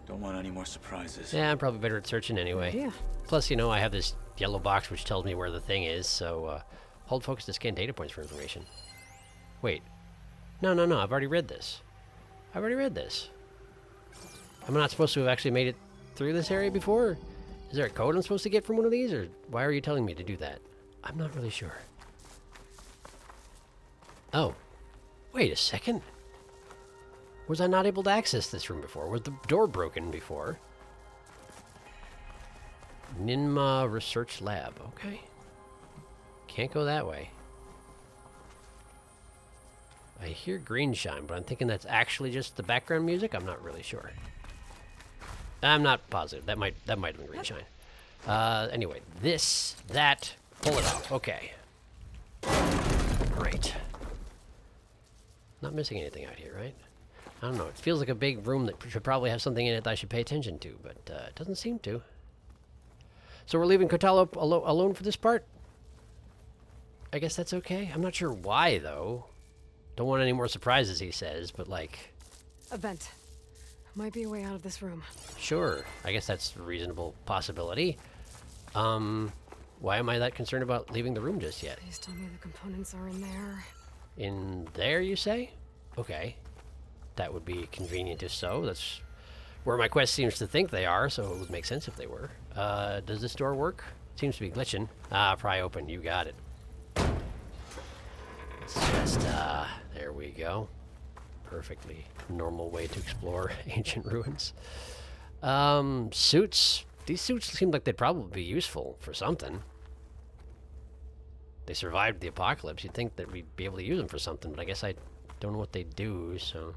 Don't want any more surprises. Yeah, I'm probably better at searching anyway. Yeah. Plus, you know, I have this yellow box which tells me where the thing is, so hold focus to scan data points for information. Wait. No, I've already read this. Am I not supposed to have actually made it through this area before? Is there a code I'm supposed to get from one of these, or why are you telling me to do that? I'm not really sure. Oh. Wait a second. Was I not able to access this room before? Was the door broken before? Ninma Research Lab. Okay. Can't go that way. I hear green shine, but I'm thinking that's actually just the background music. I'm not really sure. I'm not positive. That might have been green shine. Anyway, that, pull it off. Okay. Great. Not missing anything out here, right? I don't know. It feels like a big room that should probably have something in it that I should pay attention to, but it doesn't seem to. So we're leaving Kotalo alone for this part? I guess that's okay. I'm not sure why, though. Don't want any more surprises, he says, but like... A vent. Might be a way out of this room. Sure. I guess that's a reasonable possibility. Why am I that concerned about leaving the room just yet? Please tell me the components are in there. In there, you say? Okay. That would be convenient if so. That's where my quest seems to think they are, so it would make sense if they were. Does this door work? Seems to be glitching. Ah, pry open. You got it. It's just, there we go. Perfectly normal way to explore ancient ruins. Suits. These suits seem like they'd probably be useful for something. They survived the apocalypse. You'd think that we'd be able to use them for something, but I guess I don't know what they do, so...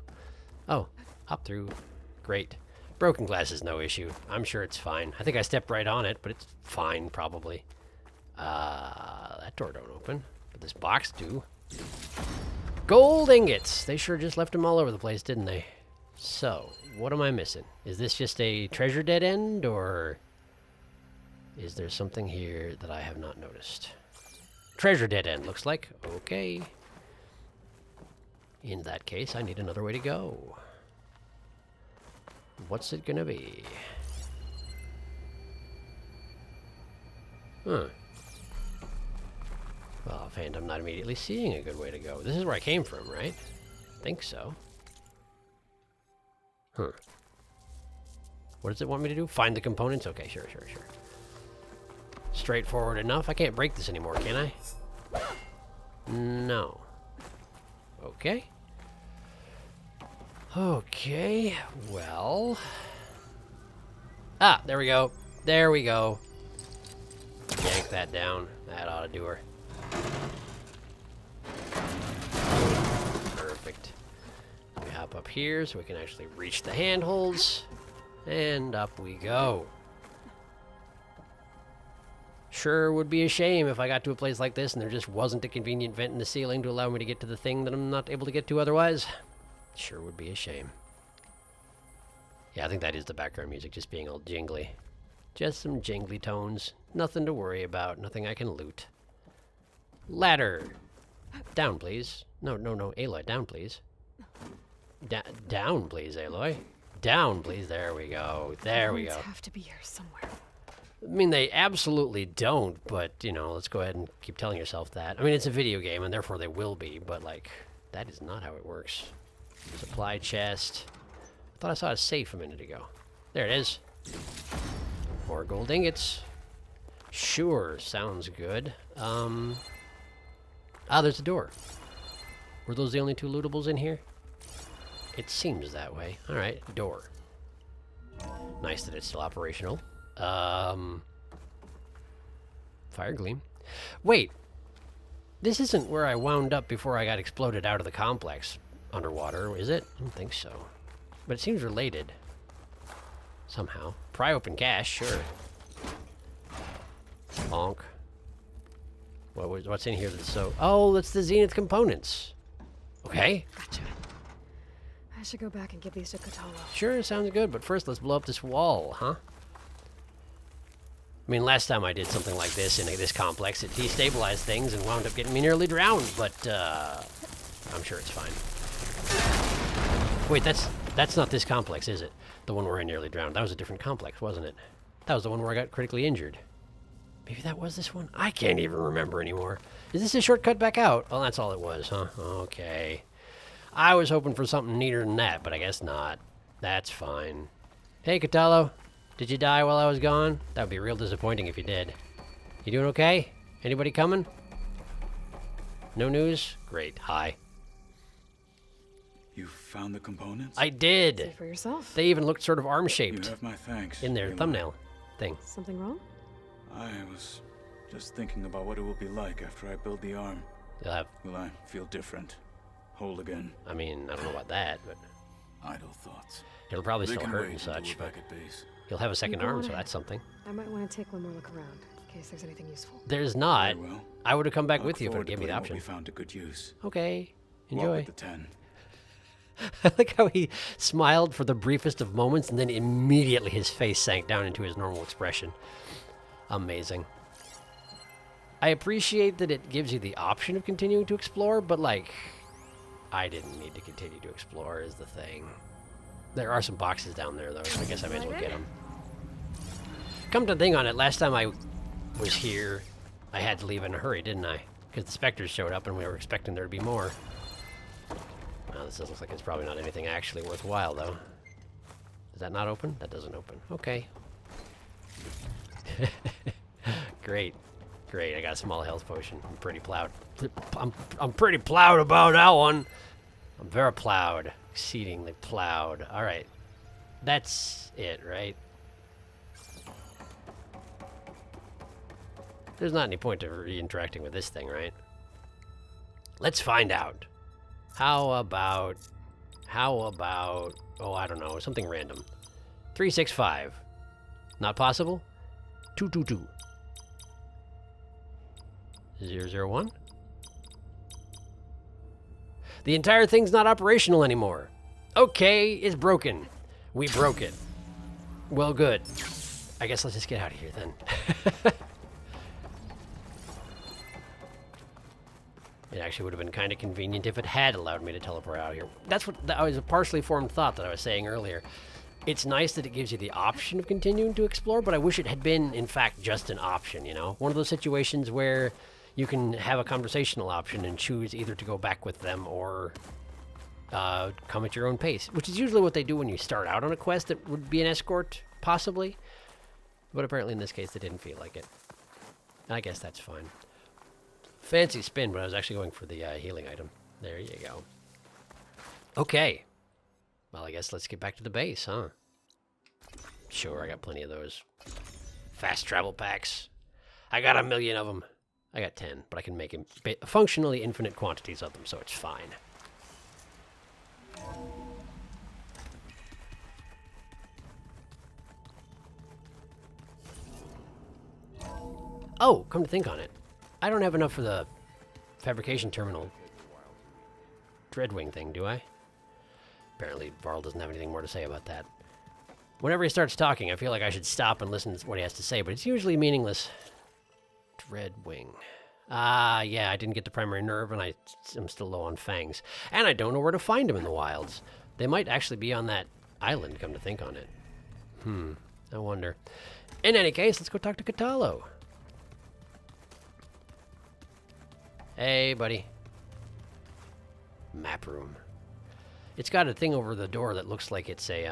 Oh, hop through. Great. Broken glass is no issue. I'm sure it's fine. I think I stepped right on it, but it's fine, probably. That door don't open, but this box do. Gold ingots! They sure just left them all over the place, didn't they? So, what am I missing? Is this just a treasure dead end, or... is there something here that I have not noticed? Treasure dead end, looks like. Okay. In that case, I need another way to go. What's it gonna be? Huh. Well, offhand, I'm not immediately seeing a good way to go. This is where I came from, right? Think so. Huh. What does it want me to do? Find the components? Okay, sure. Straightforward enough. I can't break this anymore, can I? No. Okay. Okay, well... Ah, there we go. There we go. Yank that down. That ought to do her. Perfect. We hop up here so we can actually reach the handholds. And up we go. Sure would be a shame if I got to a place like this and there just wasn't a convenient vent in the ceiling to allow me to get to the thing that I'm not able to get to otherwise. Sure would be a shame. Yeah, I think that is the background music, just being all jingly. Just some jingly tones. Nothing to worry about. Nothing I can loot. Ladder. Down, please. No, Aloy, down, please. Down, please, Aloy. Down, please. There we go. There we go. Have to be here somewhere. I mean, they absolutely don't, but, you know, let's go ahead and keep telling yourself that. I mean, it's a video game, and therefore they will be, but, like, that is not how it works. Supply chest. I thought I saw a safe a minute ago. There it is. More gold ingots. Sure, sounds good. Ah, there's a door. Were those the only two lootables in here? It seems that way. Alright, door. Nice that it's still operational. Fire gleam. Wait. This isn't where I wound up before I got exploded out of the complex underwater, is it? I don't think so. But it seems related. Somehow. Pry open cache, sure. Bonk. What's in here that's so... Oh, that's the Zenith components. Okay. Gotcha. I should go back and give these to Kotalo. Sure, sounds good, but first let's blow up this wall, huh? I mean, last time I did something like this in this complex, it destabilized things and wound up getting me nearly drowned, but, I'm sure it's fine. Wait, that's not this complex, is it? The one where I nearly drowned. That was a different complex, wasn't it? That was the one where I got critically injured. Maybe that was this one? I can't even remember anymore. Is this a shortcut back out? Oh, that's all it was, huh? Okay. I was hoping for something neater than that, but I guess not. That's fine. Hey, Kotalo. Did you die while I was gone? That would be real disappointing if you did. You doing okay? Anybody coming? No news? Great. Hi. You found the components? I did. See for yourself. They even looked sort of You arm-shaped have my thanks. in their Aloy. thumbnail thing. Something wrong? I was just thinking about what it will be like after I build the arm. You'll have... Will I feel different? whole again. I mean, I don't know about that, but Idle thoughts. it'll probably They still can hurt wait and until such, we're but back at base. he'll have a second You go arm, on so ahead. that's something. I might want to take one more look around, in case there's anything useful. There's not. Very well. I would have come back I with look you if it forward to gave me the putting what option. we found to good use. Okay, Walk enjoy. with the 10. I like how he smiled for the briefest of moments and then immediately his face sank down into his normal expression. Amazing. I appreciate that it gives you the option of continuing to explore, but like, I didn't need to continue to explore is the thing. There are some boxes down there though, so I guess I may as well get them. Come to think on it, last time I was here, I had to leave in a hurry, didn't I? Because the specters showed up and we were expecting there to be more. Well, this looks like it's probably not anything actually worthwhile, though. Does that not open? That doesn't open. Okay. Great. Great, I got a small health potion. I'm pretty plowed. I'm pretty plowed about that one. I'm very plowed. Exceedingly plowed. Alright. That's it, right? There's not any point to re-interacting with this thing, right? Let's find out. How about, oh, I don't know, something random. 365. Not possible? 222. 001. The entire thing's not operational anymore. Okay, it's broken. We broke it. Well, good. I guess let's just get out of here then. It actually would have been kind of convenient if it had allowed me to teleport out here. That was a partially formed thought that I was saying earlier. It's nice that it gives you the option of continuing to explore, but I wish it had been, in fact, just an option, you know? One of those situations where you can have a conversational option and choose either to go back with them or come at your own pace, which is usually what they do when you start out on a quest that would be an escort, possibly. But apparently in this case, they didn't feel like it. I guess that's fine. Fancy spin, but I was actually going for the healing item. There you go. Okay. Well, I guess let's get back to the base, huh? Sure, I got plenty of those. Fast travel packs. I got 1 million of them. I got 10, but I can make functionally infinite quantities of them, so it's fine. Oh, come to think on it. I don't have enough for the fabrication terminal Dreadwing thing, do I? Apparently, Varl doesn't have anything more to say about that. Whenever he starts talking, I feel like I should stop and listen to what he has to say, but it's usually meaningless. Dreadwing. Ah, yeah, I didn't get the primary nerve, and I'm still low on fangs. And I don't know where to find them in the wilds. They might actually be on that island, come to think on it. I wonder. In any case, let's go talk to Katalo. Hey, buddy. Map room. It's got a thing over the door that looks like it's a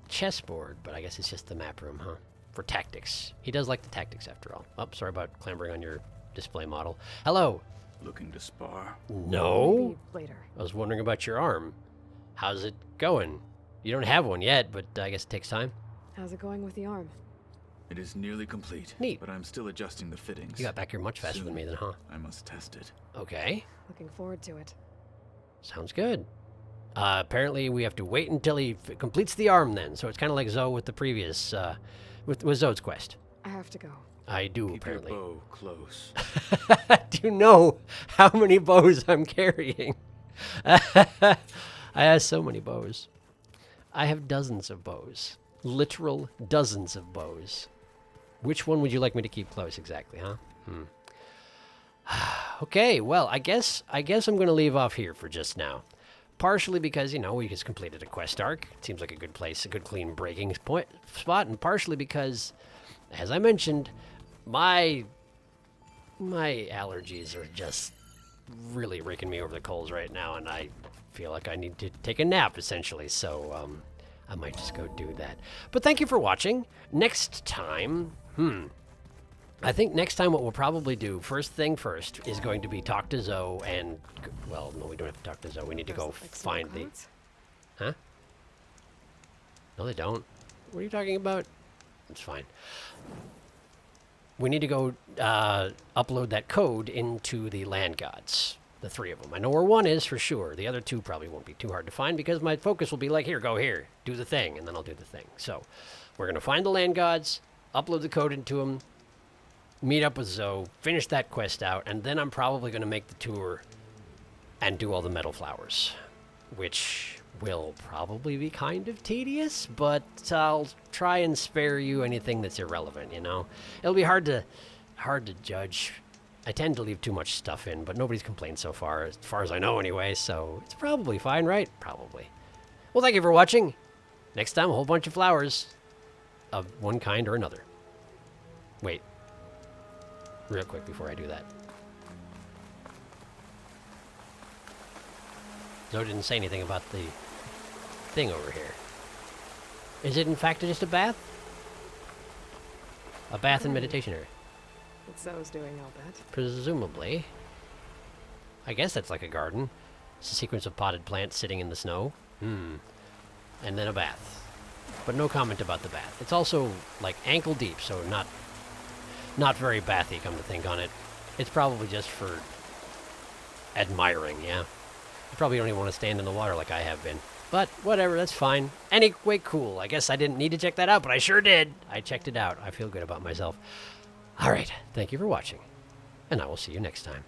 chessboard, but I guess it's just the map room, huh? For tactics. He does like the tactics after all. Oh, sorry about clambering on your display model. Hello. Looking to spar? No. Maybe later. I was wondering about your arm. How's it going? You don't have one yet, but I guess it takes time. How's it going with the arm? It is nearly complete. Neat. But I'm still adjusting the fittings. You got back here much faster than me then, huh? I must test it. Okay. Looking forward to it. Sounds good. Apparently we have to wait until he completes the arm then, so it's kind of like Zoe with the previous, with Zoe's quest. I have to go. I do, Keep apparently. your bow close. Do you know how many bows I'm carrying? I have so many bows. I have dozens of bows. Literal dozens of bows. Which one would you like me to keep close exactly, huh? Okay, well, I guess I'm going to leave off here for just now. Partially because, you know, we just completed a quest arc. It seems like a good place, a good clean breaking spot. And partially because, as I mentioned, my allergies are just really raking me over the coals right now. And I feel like I need to take a nap, essentially. So, I might just go do that. But thank you for watching. Next time, I think next time what we'll probably do, first thing first, is going to be talk to Zoe and... Well, no, we don't have to talk to Zoe. We need to go find the... Huh? No, they don't. What are you talking about? It's fine. We need to go upload that code into the land gods. The 3 of them. I know where one is for sure. The other 2 probably won't be too hard to find because my focus will be like, here, go here, do the thing, and then I'll do the thing. So we're going to find the land gods, upload the code into them, meet up with Zoe, finish that quest out, and then I'm probably going to make the tour and do all the metal flowers, which will probably be kind of tedious, but I'll try and spare you anything that's irrelevant, you know? It'll be hard to judge. I tend to leave too much stuff in, but nobody's complained so far as I know anyway, so it's probably fine, right? Probably. Well, thank you for watching. Next time, a whole bunch of flowers of one kind or another. Wait. Real quick before I do that. Zoe didn't say anything about the thing over here. Is it in fact just a bath? A bath and meditation area? What Zoe's doing, I'll bet. Presumably. I guess that's like a garden. It's a sequence of potted plants sitting in the snow. And then a bath. But no comment about the bath. It's also like ankle deep, so not very bathy, come to think on it. It's probably just for admiring, yeah. You probably don't even want to stand in the water like I have been. But whatever, that's fine. Anyway, cool. I guess I didn't need to check that out, but I sure did. I checked it out. I feel good about myself. All right, thank you for watching, and I will see you next time.